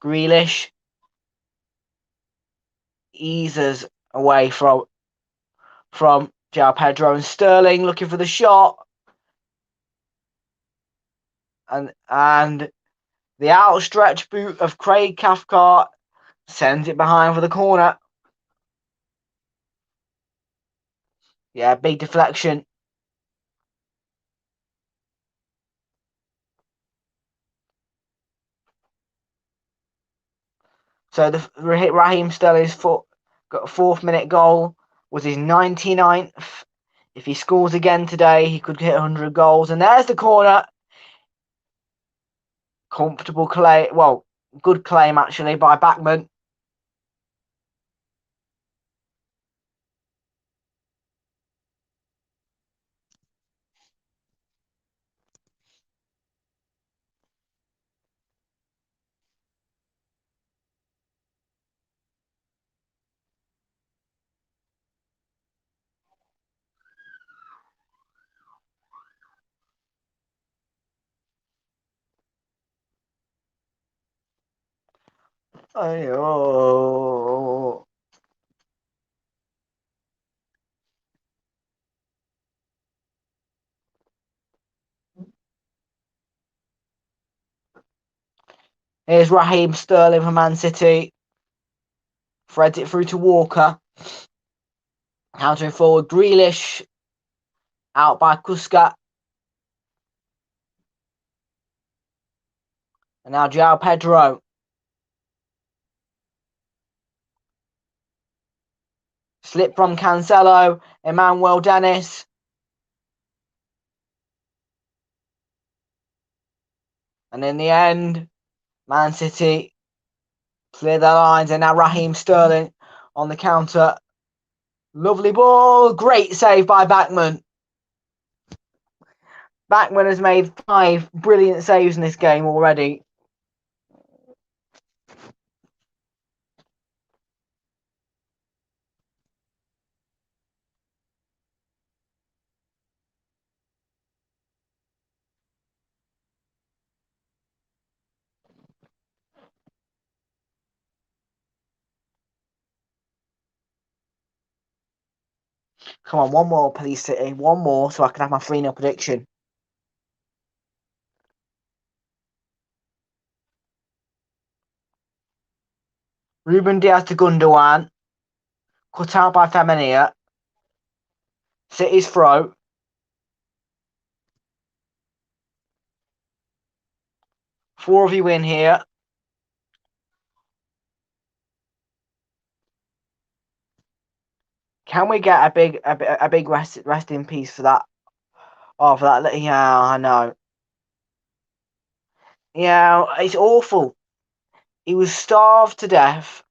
Grealish eases away from João Pedro, and Sterling looking for the shot. And the outstretched boot of Craig Cathcart sends it behind for the corner. Yeah, big deflection. So the Raheem Sterling's got a 4th-minute goal was his 99th. If he scores again today, he could hit 100 goals. And there's the corner. Comfortable claim. Well, good claim actually by Bachmann. Oh. Here's Raheem Sterling for Man City. Threads it through to Walker. Countering forward, Grealish. Out by Kuska. And now João Pedro. Slip from Cancelo. Emmanuel Dennis. And in the end, Man City clear their lines. And now Raheem Sterling on the counter. Lovely ball. Great save by Bachmann. Bachmann has made 5 brilliant saves in this game already. Come on, one more, please, City. One more so I can have my 3-0 prediction. Ruben Diaz to Gundogan. Cut out by Femenia. City's throw. Four of you in here. Can we get a big rest in peace for that? Oh, for that. Yeah, I know. Yeah, it's awful. He was starved to death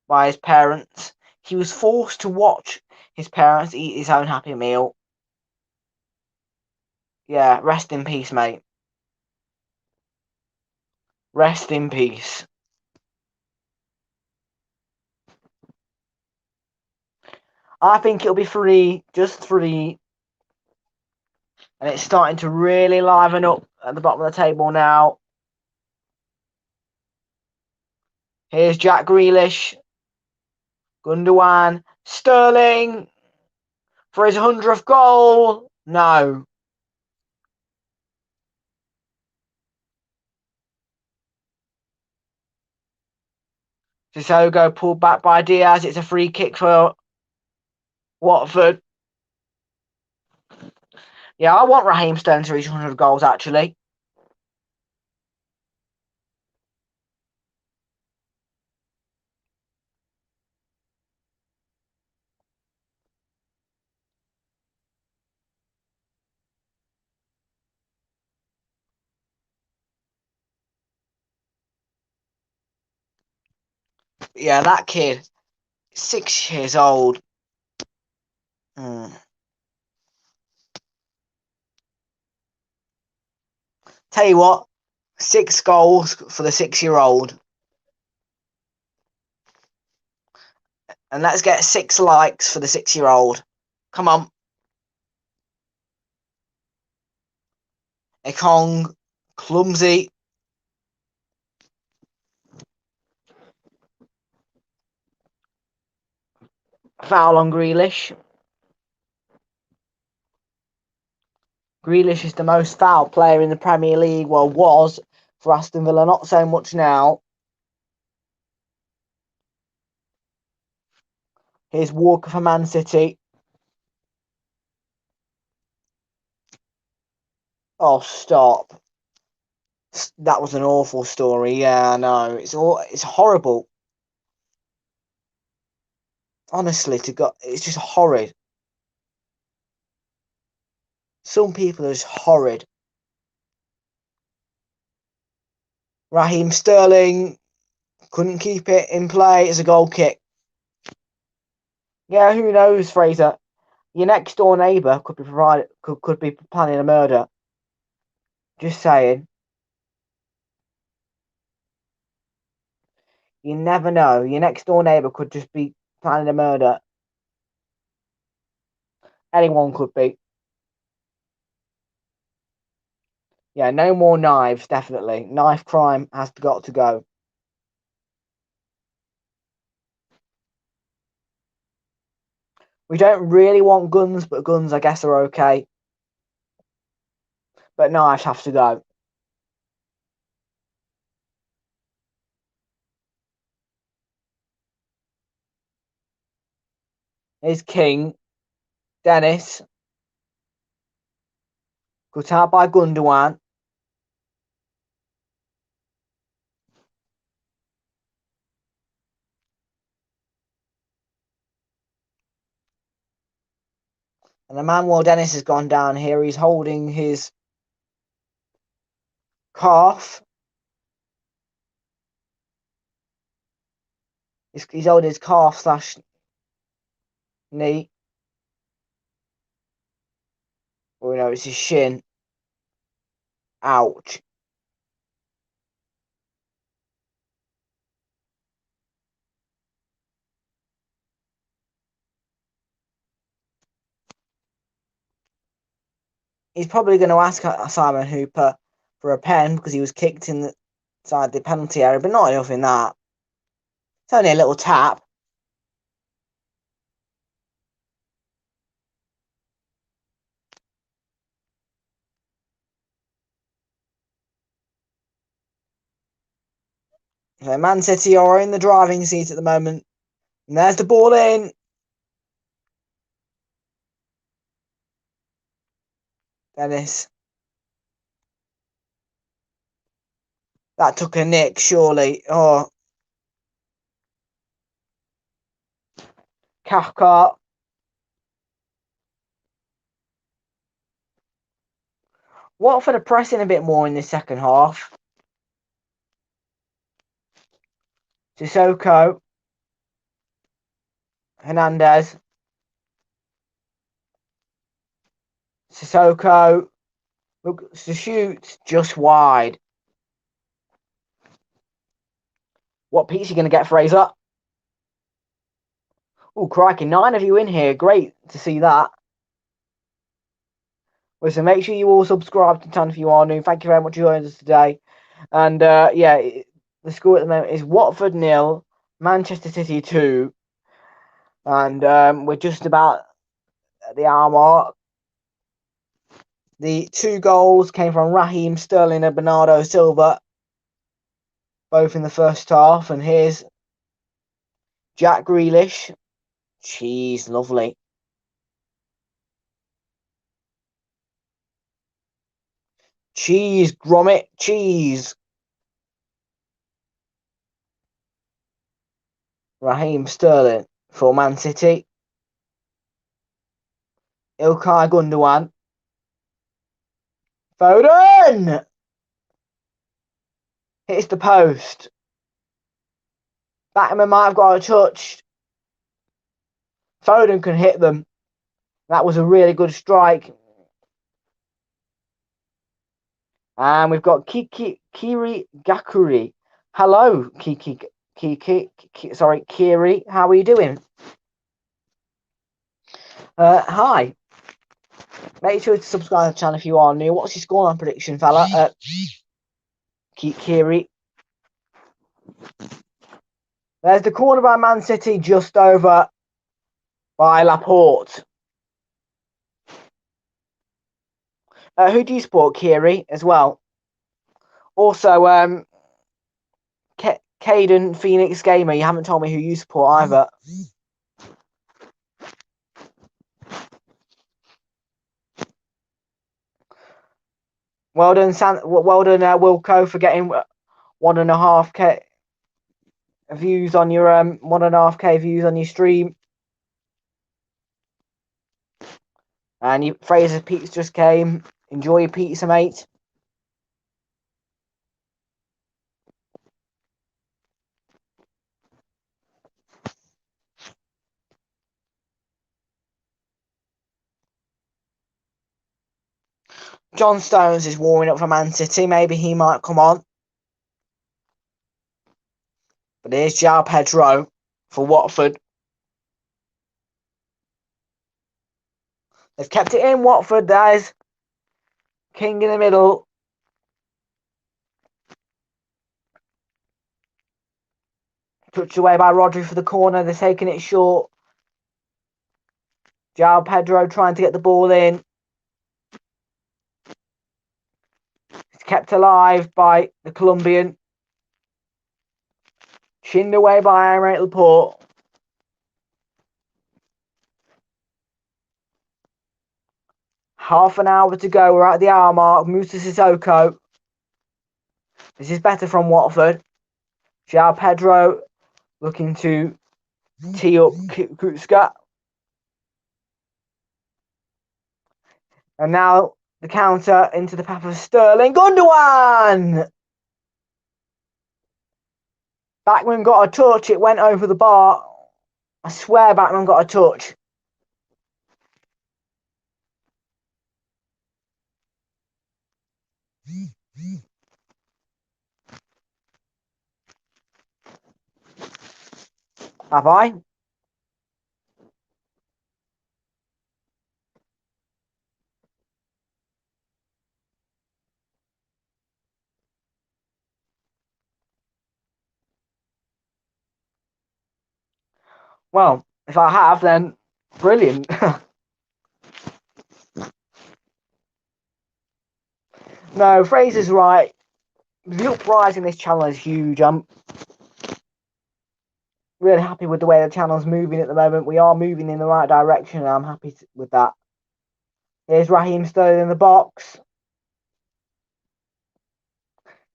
by his parents. He was forced to watch his parents eat his own Happy Meal. Yeah, rest in peace, mate. Rest in peace. I think it'll be 3, just 3. And it's starting to really liven up at the bottom of the table now. Here's Jack Grealish. Gundogan. Sterling. For his 100th goal. No. Sissoko pulled back by Diaz. It's a free kick for Watford. Yeah, I want Raheem Sterling to reach 100 goals, actually. Yeah, that kid, 6 years old. Tell you what, 6 goals for the 6-year-old. And let's get 6 likes for the 6-year-old. Come on. Ekong, clumsy. Foul on Grealish. Grealish is the most foul player in the Premier League. Well, was for Aston Villa, not so much now. Here's Walker for Man City. Oh, stop. That was an awful story. Yeah, I know. It's horrible. Honestly, it's just horrid. Some people are just horrid. Raheem Sterling couldn't keep it in play. It's a goal kick. Yeah, who knows, Fraser? Your next door neighbour could be planning a murder. Just saying. You never know. Your next door neighbour could just be planning a murder. Anyone could be. Yeah, no more knives, definitely. Knife crime has got to go. We don't really want guns, but guns, I guess, are okay. But knives have to go. Here's King. Dennis. Cut out by Gundogan. And the man while Dennis has gone down here, he's holding his calf. He's holding his calf / knee. Oh no, it's his shin. Ouch. He's probably going to ask Simon Hooper for a pen because he was kicked inside the penalty area, but not enough in that. It's only a little tap. So Man City are in the driving seat at the moment. And there's the ball in. Dennis. That took a nick, surely. Oh. Cathcart. Watford are pressing a bit more in the second half. Sissoko. Hernandez. Sissoko. Looks to shoot just wide. What piece are you going to get, Fraser? Oh, crikey. 9 of you in here. Great to see that. Well, so make sure you all subscribe to the channel if you are new. Thank you very much for joining us today. And yeah, the score at the moment is Watford 0, Manchester City 2. And we're just about at the hour mark. The 2 goals came from Raheem Sterling and Bernardo Silva, both in the first half. And here's Jack Grealish. Cheese, lovely. Cheese, grommet, cheese. Raheem Sterling for Man City. Ilkay Gundogan. Foden! Hits the post. Batman might have got a touch. Foden can hit them. That was a really good strike. And we've got Kiri Gakuri. Hello, Kiri. How are you doing? Hi. Make sure to subscribe to the channel if you are new. What's your scoreline prediction, fella? Kiri. There's the corner by Man City, just over. by Laporte. Who do you support, Kiri, as well? Also, Caden Phoenix Gamer, you haven't told me who you support either. Well done, Wilco, for getting 1.5k views on your 1.5k views on your stream. And Fraser Pizza just came. Enjoy your pizza, mate. John Stones is warming up for Man City. Maybe he might come on. But here's João Pedro for Watford. They've kept it in, Watford. There's King in the middle. Touched away by Rodri for the corner. They're taking it short. João Pedro trying to get the ball in. It's kept alive by the Colombian. Chinned away by Aymeric Laporte. Half an hour to go. We're at the hour mark. Musa Sissoko. This is better from Watford. João Pedro looking to tee up Kutska. And now the counter into the path of Sterling. Gundogan! Backman got a touch. It went over the bar. I swear Backman got a touch. Have I? Well, if I have, then brilliant. No, Fraser's right. The uprising this channel is huge. I'm really happy with the way the channel's moving at the moment. We are moving in the right direction, and I'm happy with that. Here's Raheem Sterling in the box.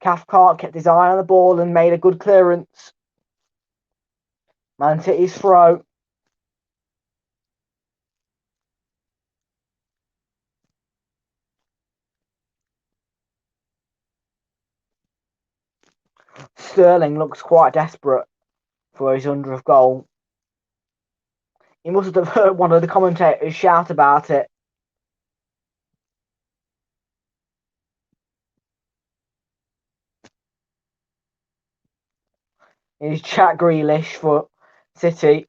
Cathcart kept his eye on the ball and made a good clearance. Man City's throw. Sterling looks quite desperate for his 100th goal. He must have heard one of the commentators shout about it. Here's Jack Grealish for City.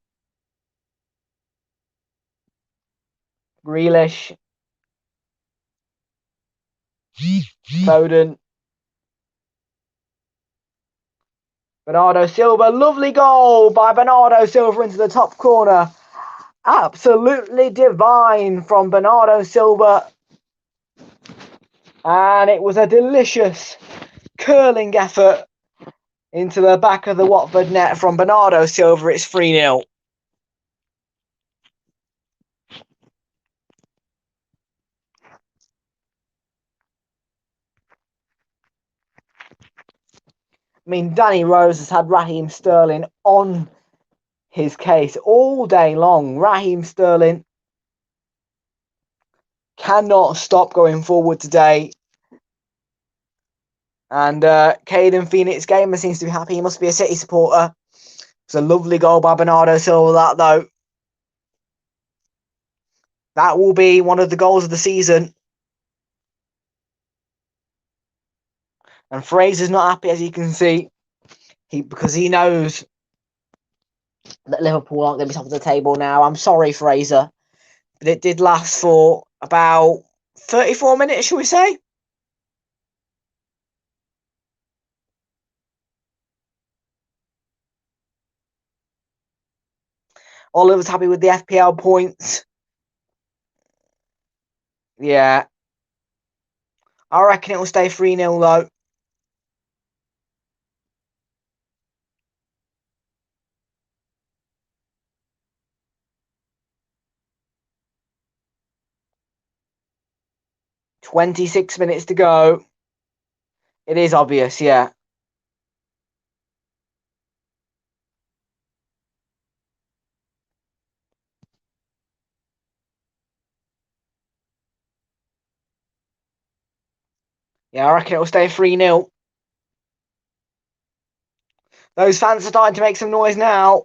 Grealish. Foden. Bernardo Silva. Lovely goal by Bernardo Silva into the top corner. Absolutely divine from Bernardo Silva. And it was a delicious curling effort into the back of the Watford net from Bernardo Silva. It's 3-0. I mean, Danny Rose has had Raheem Sterling on his case all day long. Raheem Sterling cannot stop going forward today. And Caden Phoenix Gamer seems to be happy. He must be a City supporter. It's a lovely goal by Bernardo Silva, that though. That will be one of the goals of the season. And Fraser's not happy, as you can see, because he knows that Liverpool aren't going to be top of the table now. I'm sorry, Fraser. But it did last for about 34 minutes, shall we say? Oliver's happy with the FPL points. Yeah. I reckon it will stay 3-0 though. $26 to go. It is obvious, yeah. Yeah, I reckon it will stay 3-0. Those fans are starting to make some noise now.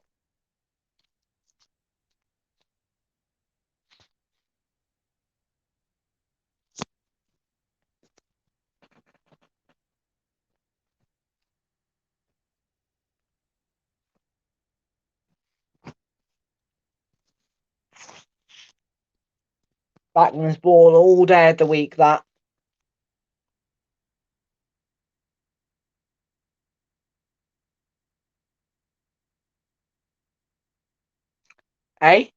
Backman's ball all day of the week, that. Eh?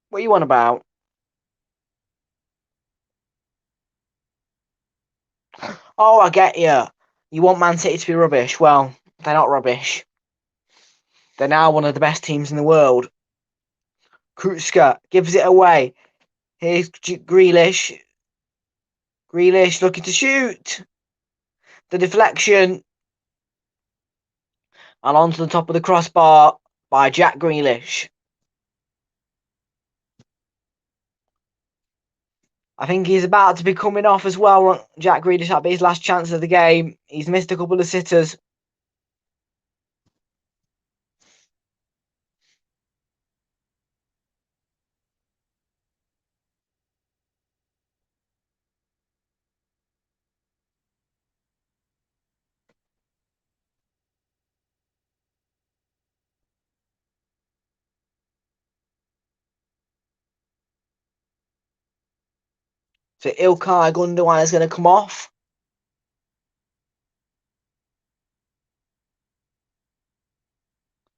What you on about? Oh, I get you. You want Man City to be rubbish. Well, they're not rubbish. They're now one of the best teams in the world. Kruska gives it away. Here's Grealish. Grealish looking to shoot. The deflection. And onto the top of the crossbar by Jack Grealish. I think he's about to be coming off as well. Jack Grealish, that'll be his last chance of the game. He's missed a couple of sitters. So Ilkay Gundogan is going to come off.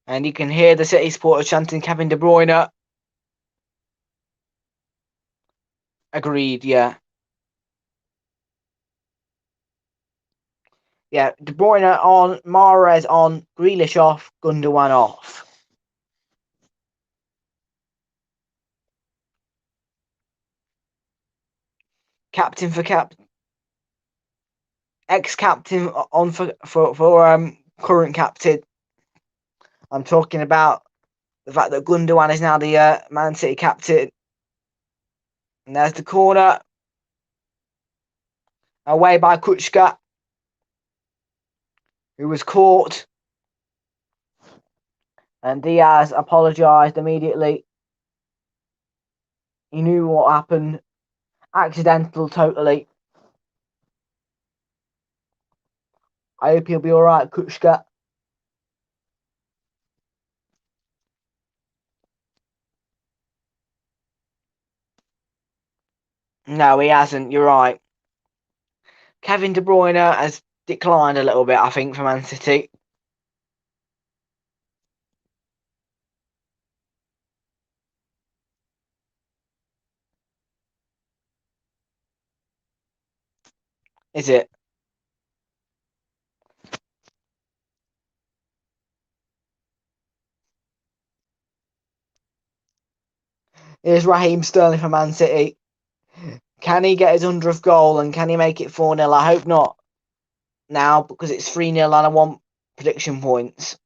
And you can hear the City supporters chanting Kevin De Bruyne. Agreed, yeah. Yeah, De Bruyne on, Mahrez on, Grealish off, Gundogan off. Captain for ex-captain on for current captain. I'm talking about the fact that Gundogan is now the Man City captain. And there's the corner. Away by Kuchka, who was caught. And Diaz apologised immediately. He knew what happened. Accidental, totally. I hope he'll be alright, Kuchka. No, he hasn't. You're right. Kevin De Bruyne has declined a little bit, I think, for Man City. Is it? Here's Raheem Sterling for Man City. Can he get his 100th goal and can he make it 4-0? I hope not now because it's 3-0 and I want prediction points.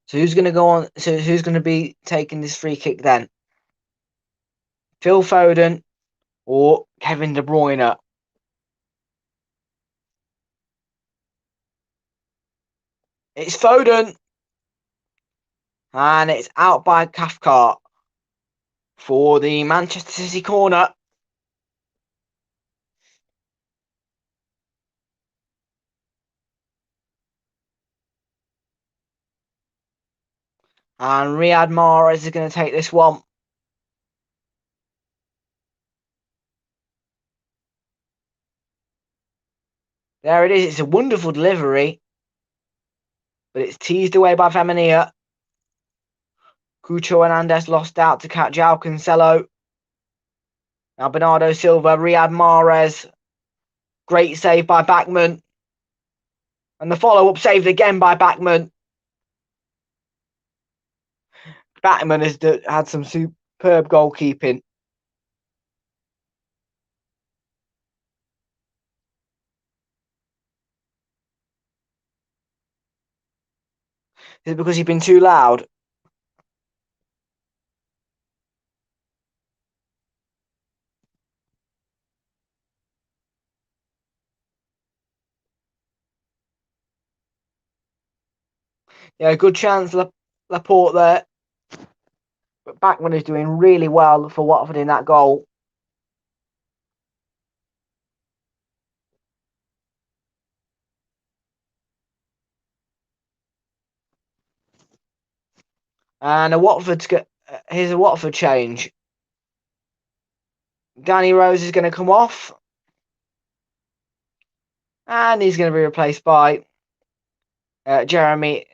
So who's going to go on? So who's going to be taking this free kick then? Phil Foden or Kevin De Bruyne? It's Foden. And it's out by Cathcart for the Manchester City corner. And Riyad Mahrez is going to take this one. There it is. It's a wonderful delivery. But it's teased away by Femenia. Cucho Hernandez lost out to catch João Cancelo. Now Bernardo Silva, Riyad Mahrez. Great save by Backman. And the follow-up saved again by Backman. Backman has had some superb goalkeeping. Is it because he's been too loud? Yeah, good chance, Laporte there. But Backman is doing really well for Watford in that goal. And here's a Watford change. Danny Rose is going to come off. And he's going to be replaced by Jeremy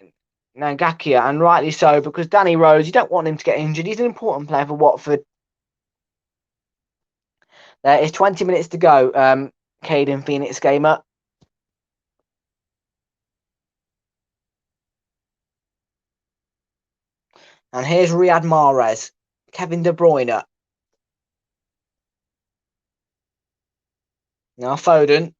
Nangakia. And rightly so, because Danny Rose, you don't want him to get injured. He's an important player for Watford. There is 20 minutes to go, Caden Phoenix Gamer. And here's Riyad Mahrez. Kevin De Bruyne. Now Foden.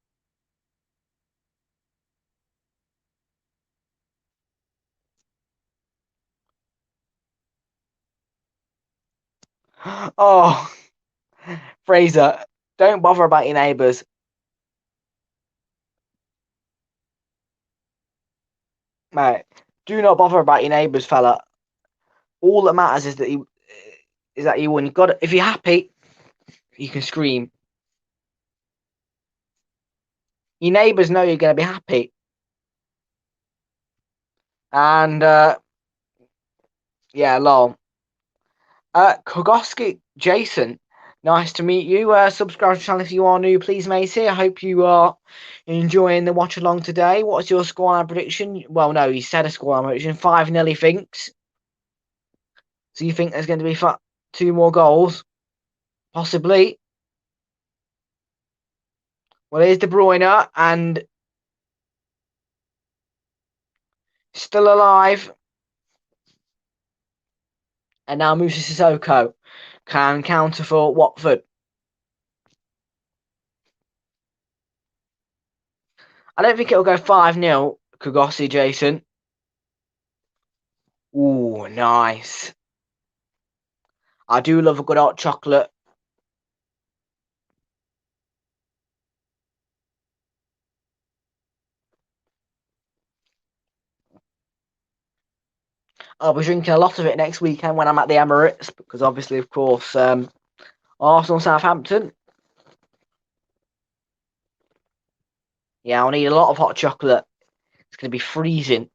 Oh, Fraser, don't bother about your neighbours. Mate, do not bother about your neighbours, fella. All that matters is that you win. If you're happy, you can scream. Your neighbours know you're going to be happy. And, yeah, lol. Kogoski Jason, nice to meet you. Subscribe to the channel if you are new, please, matey. I hope you are enjoying the watch along today. What's your scoreline prediction? Well, no, you said a scoreline prediction. 5-0 he thinks. So you think there's going to be 2 more goals? Possibly. Well, here's De Bruyne, and still alive. And now Musa Sissoko can counter for Watford. I don't think it'll go 5-0, Kogosi Jason. Ooh, nice. I do love a good hot chocolate. I'll be drinking a lot of it next weekend when I'm at the Emirates, because obviously, of course, Arsenal, Southampton. Yeah, I'll need a lot of hot chocolate. It's going to be freezing.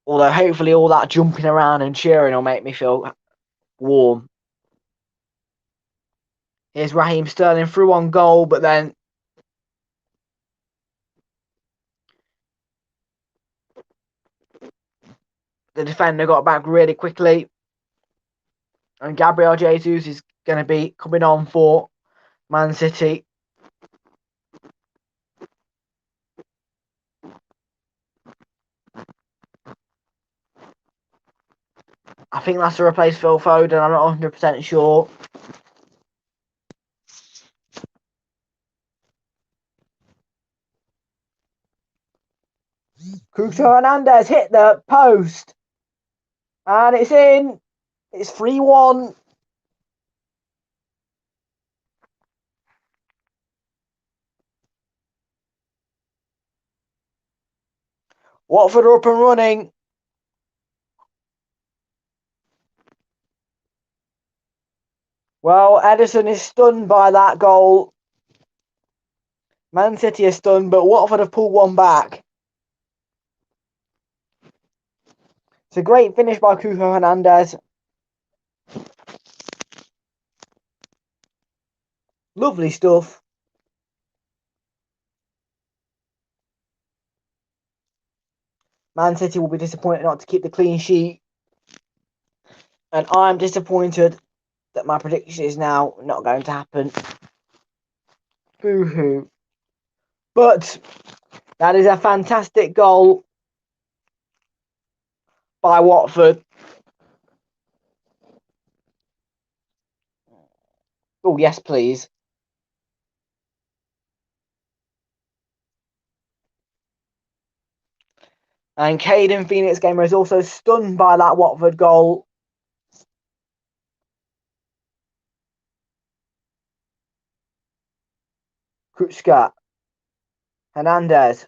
Although, hopefully, all that jumping around and cheering will make me feel warm. Here's Raheem Sterling through on goal, but then the defender got back really quickly. And Gabriel Jesus is going to be coming on for Man City. I think that's to replace Phil Foden. I'm not 100% sure. Cucho Hernandez hit the post. And it's in. It's 3-1. Watford are up and running. Well, Edison is stunned by that goal. Man City is stunned, but Watford have pulled one back. It's a great finish by Cuco Hernandez. Lovely stuff. Man City will be disappointed not to keep the clean sheet. And I'm disappointed that my prediction is now not going to happen. Boo-hoo. But that is a fantastic goal by Watford. Oh, yes, please. And Caden Phoenix Gamer is also stunned by that Watford goal. Kruczka. Hernandez.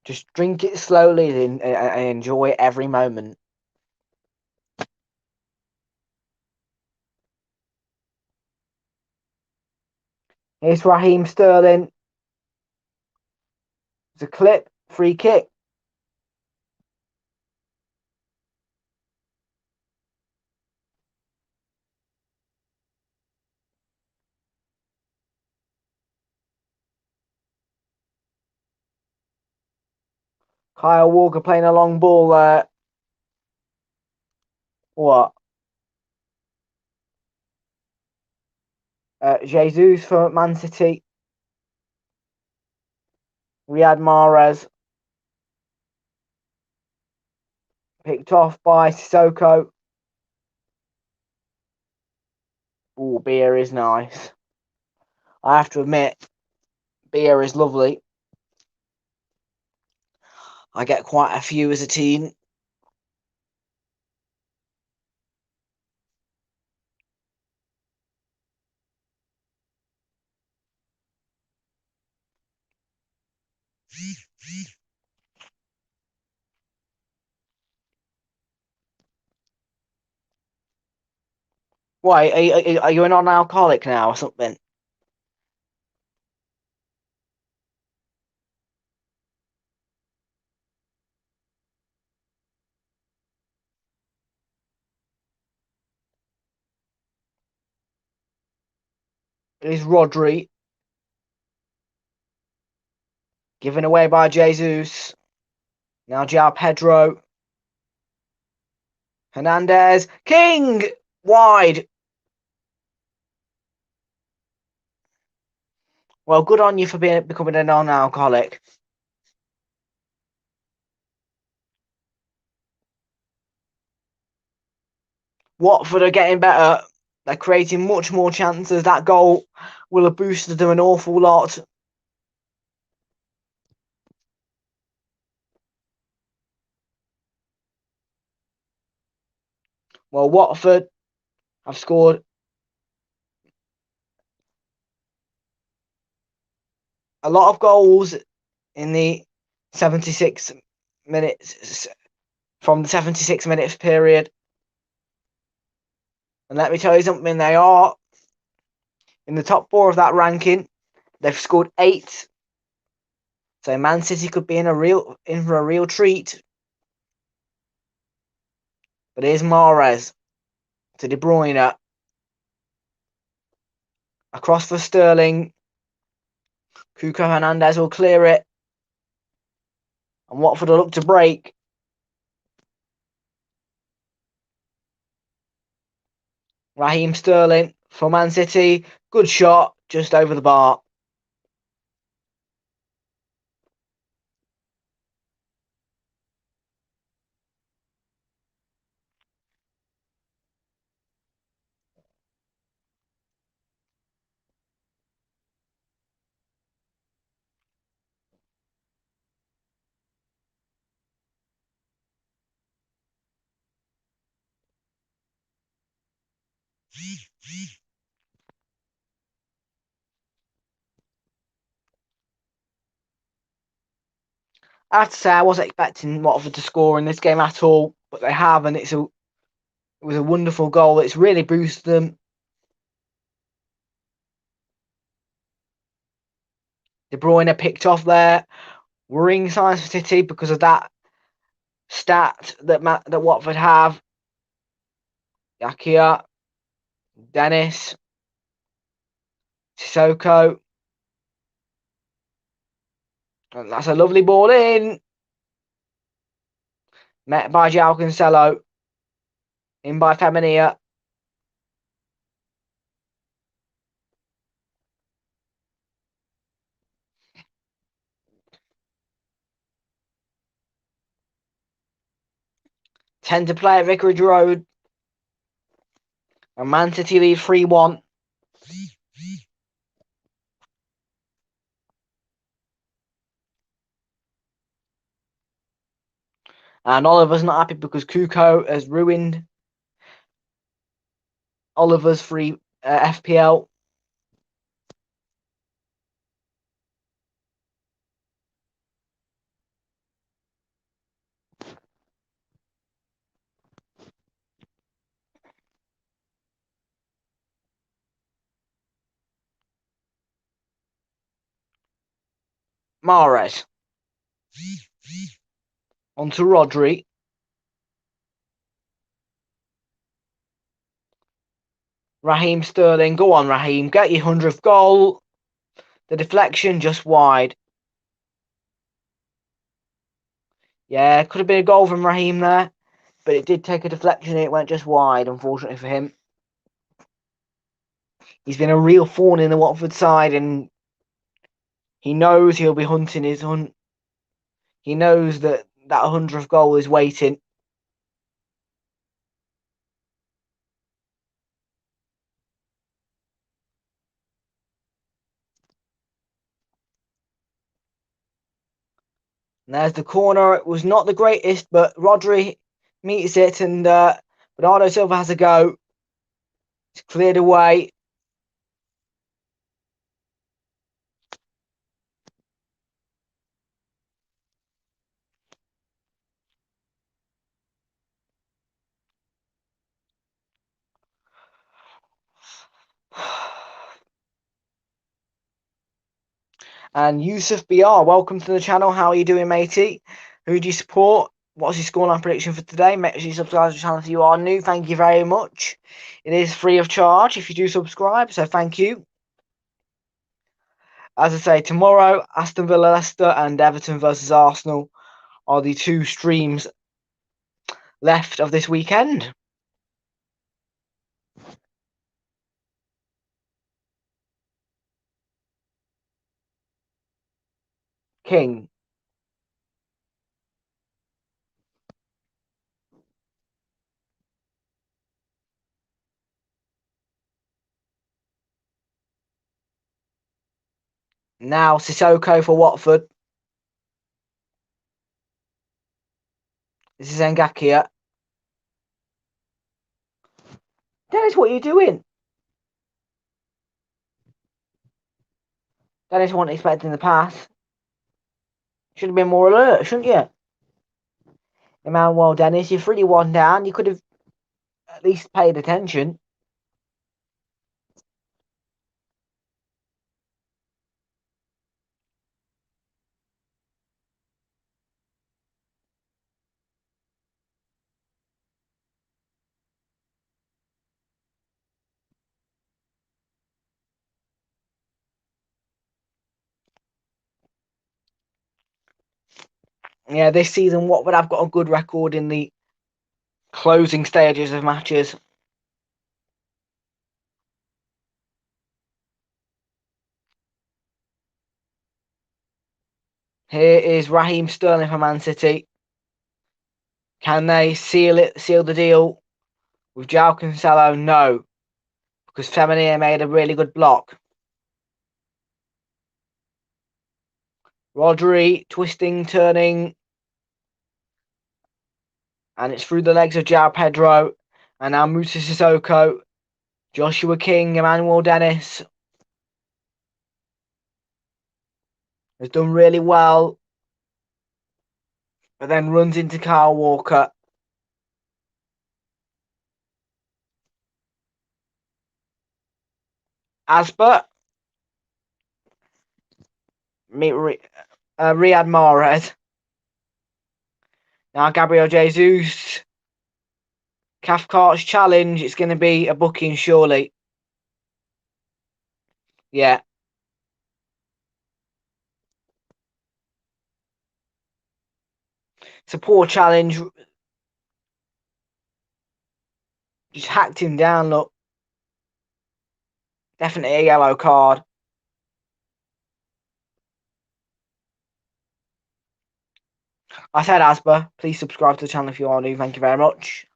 Just drink it slowly and enjoy every moment. Here's Raheem Sterling. It's a clip. Free kick. Kyle Walker playing a long ball there. What? Jesus for Man City. Riyad Mahrez. Picked off by Sissoko. Oh, beer is nice. I have to admit, beer is lovely. I get quite a few as a teen. Why, are you a non-alcoholic now or something? It is Rodri. Given away by Jesus. Now João Pedro. Hernandez. King! Wide. Well, good on you for becoming a non-alcoholic. Watford are getting better. They're creating much more chances. That goal will have boosted them an awful lot. Well, Watford have scored a lot of goals in the 76 minutes from the 76 minutes period. And let me tell you something, they are in the top 4 of that ranking. They've scored 8. So Man City could be in for a real treat. But here's Mahrez to De Bruyne. Across for Sterling. Cuco Hernandez will clear it. And Watford will look to break. Raheem Sterling for Man City. Good shot, just over the bar. I have to say, I wasn't expecting Watford to score in this game at all, but they have, and it's It was a wonderful goal. It's really boosted them. De Bruyne picked off there. Worrying signs for City because of that stat that Watford have. Yakia, Dennis, Sissoko. And that's a lovely ball in. Met by João Cancelo. In by Femenia. Ten to play at Vicarage Road. And Man City lead 3-1. And Oliver's not happy because Kuko has ruined Oliver's free FPL. Mahrez. On to Rodri. Raheem Sterling. Go on, Raheem. Get your 100th goal. The deflection just wide. Yeah, could have been a goal from Raheem there. But it did take a deflection and it went just wide, unfortunately for him. He's been a real thorn in the Watford side and he knows he'll be hunting his hunt. He knows that 100th goal is waiting. And there's the corner. It was not the greatest, but Rodri meets it and Bernardo Silva has a go. It's cleared away. And Yusuf BR, welcome to the channel. How are you doing, matey? Who do you support? What's your scoreline prediction for today? Make sure you subscribe to the channel if you are new. Thank you very much. It is free of charge if you do subscribe, so thank you. As I say, tomorrow, Aston Villa, Leicester and Everton versus Arsenal are the two streams left of this weekend. King. Now Sissoko for Watford. This is Ngakia. Dennis, what are you doing? Dennis wasn't expecting the pass. Should have been more alert, shouldn't you? Emmanuel Dennis, you're 3-1 down. You could have at least paid attention. Yeah, this season Watford have got a good record in the closing stages of matches. Here is Raheem Sterling for Man City. Can they seal the deal with João Cancelo? No, because Femenia made a really good block. Rodri twisting, turning, and it's through the legs of João Pedro, and now Musa Sissoko, Joshua King, Emmanuel Dennis has done really well, but then runs into Kyle Walker. Asper, Riyad Mahrez. Now Gabriel Jesus. Cathcart's challenge. It's going to be a booking, surely. Yeah. It's a poor challenge. Just hacked him down, look. Definitely a yellow card. I said Asper. Please subscribe to the channel if you are new. Thank you very much.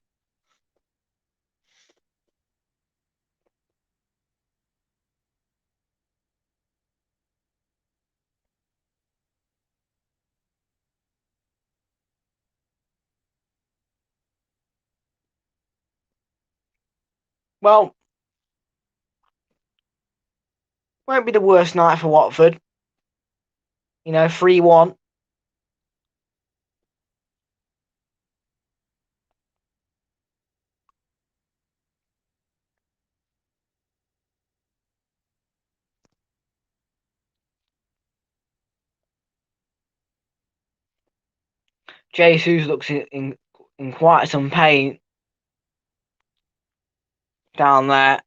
Well, won't be the worst night for Watford. 3-1. Jesus looks in quite some pain down there.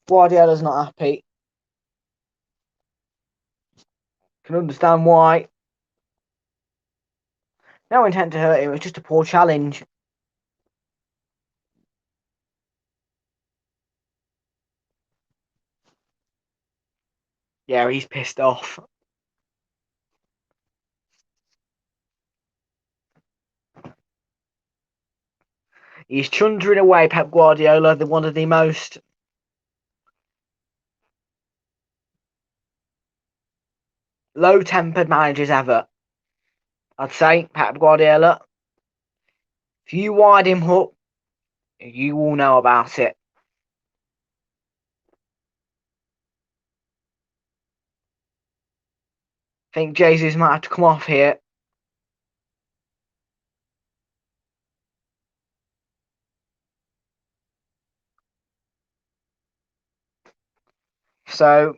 Guardiola's not happy. Can understand why. No intent to hurt him. It's just a poor challenge. Yeah, he's pissed off. He's chundering away, Pep Guardiola, one of the most low-tempered managers ever. I'd say, Pep Guardiola. If you wide him up, you will know about it. I think Jesus might have to come off here. So,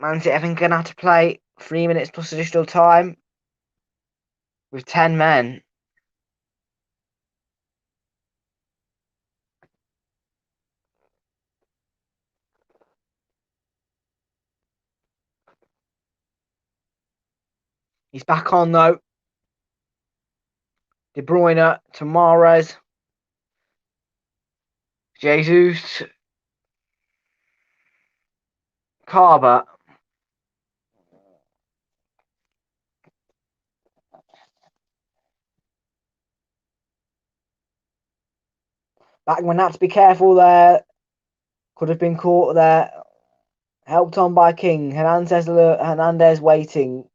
Man City, I think, going to have to play 3 minutes plus additional time with 10 men. He's back on, though. De Bruyne to Mahrez. Jesus. Carver. Backman had to be careful there. Could have been caught there. Helped on by King. Hernandez waiting.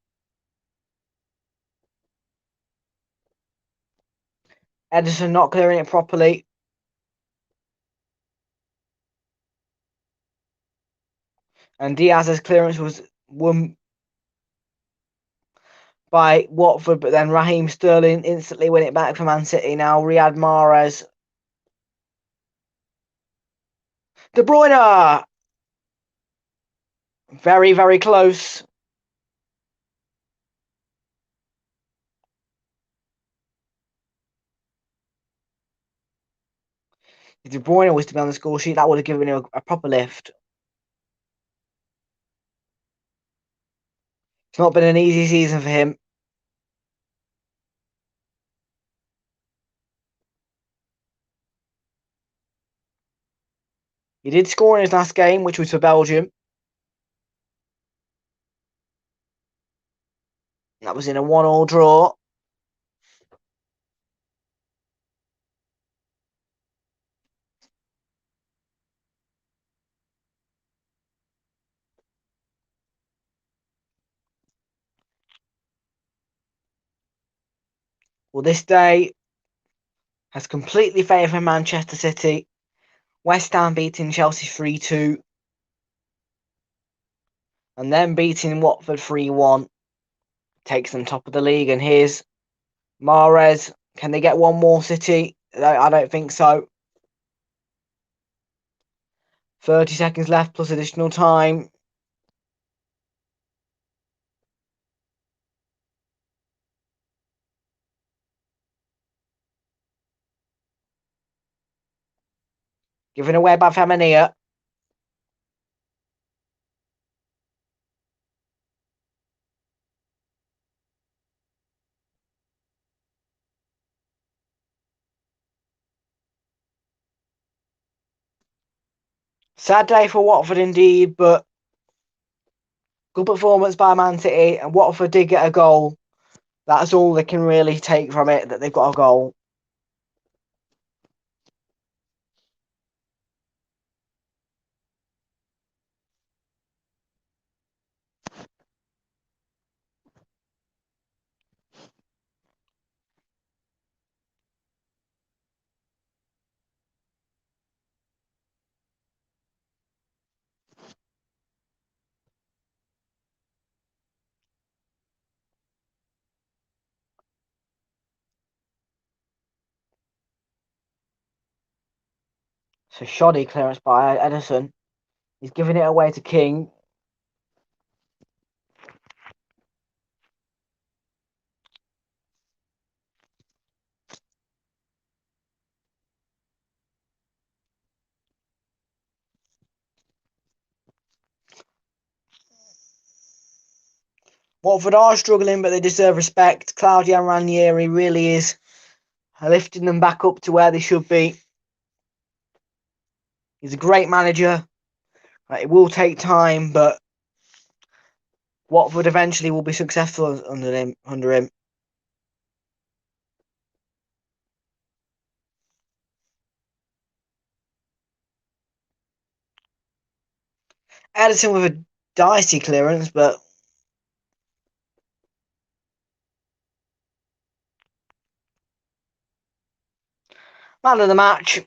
Edison not clearing it properly. And Diaz's clearance was won by Watford, but then Raheem Sterling instantly win it back for Man City. Now Riyad Mahrez. De Bruyne! Very, very close. If De Bruyne was to be on the score sheet, that would have given him a proper lift. It's not been an easy season for him. He did score in his last game, which was for Belgium. That was in a 1-1 draw. Well, this day has completely favoured Manchester City. West Ham beating Chelsea 3-2. And then beating Watford 3-1. Takes them top of the league. And here's Mahrez. Can they get one more, City? I don't think so. 30 seconds left plus additional time. Given away by Femenia. Sad day for Watford indeed, but good performance by Man City, and Watford did get a goal. That's all they can really take from it, that they've got a goal. So shoddy clearance by Edison. He's giving it away to King. Watford are struggling, but they deserve respect. Claudio Ranieri really is lifting them back up to where they should be. He's a great manager. It will take time, but Watford eventually will be successful under him. Edison with a dicey clearance, but man of the match.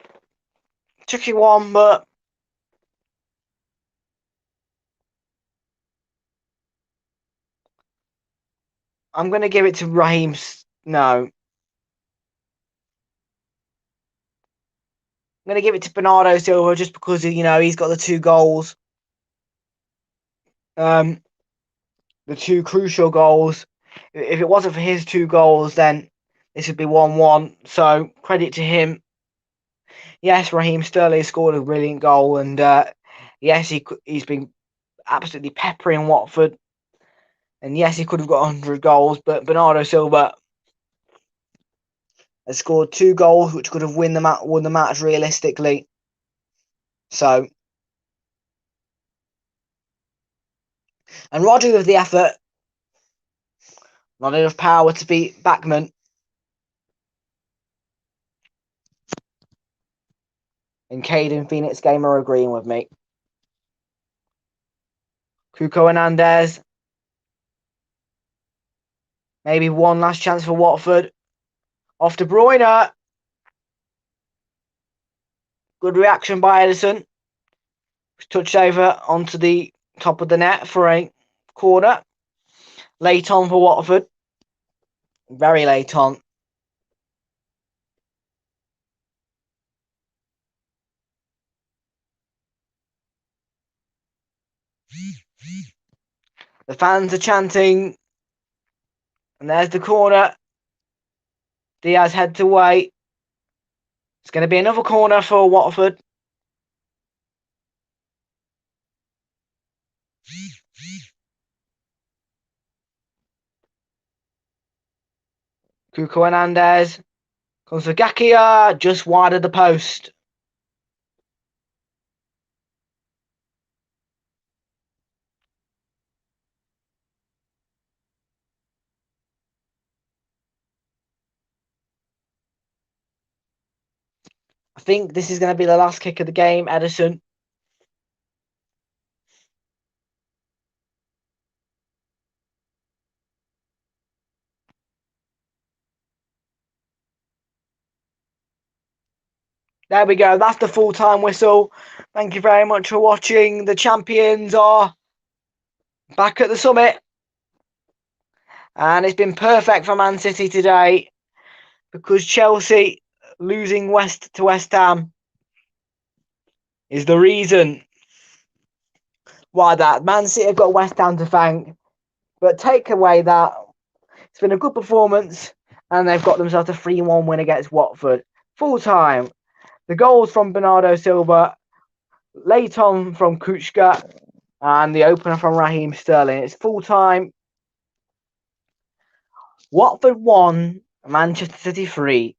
Tricky one, but I'm going to give it to Raheem. No. I'm going to give it to Bernardo Silva just because, he's got the 2 goals. The 2 crucial goals. If it wasn't for his 2 goals, then this would be 1-1. So credit to him. Yes, Raheem Sterling scored a brilliant goal, and yes, he's been absolutely peppering Watford. And yes, he could have got 100 goals, but Bernardo Silva has scored 2 goals, which could have won the match realistically. So, and Rodri with the effort, not enough power to beat Backman. And Caden Phoenix Gamer are agreeing with me. Cuco Hernandez. Maybe one last chance for Watford. Off to Bruyne. Good reaction by Edison. Touched over onto the top of the net for a corner. Late on for Watford. Very late on. The fans are chanting. And there's the corner. Diaz heads away. It's going to be another corner for Watford. Cuco Hernandez. Comes for Gakia. Just wide of the post. I think this is going to be the last kick of the game, Edison. There we go. That's the full-time whistle. Thank you very much for watching. The champions are back at the summit. And it's been perfect for Man City today because Chelsea losing to West Ham is the reason why that Man City have got West Ham to thank. But take away that, it's been a good performance, and they've got themselves a 3-1 win against Watford. Full time. The goals from Bernardo Silva, Realltom from Kuchka, and the opener from Raheem Sterling. It's full time. Watford 1, Manchester City 3.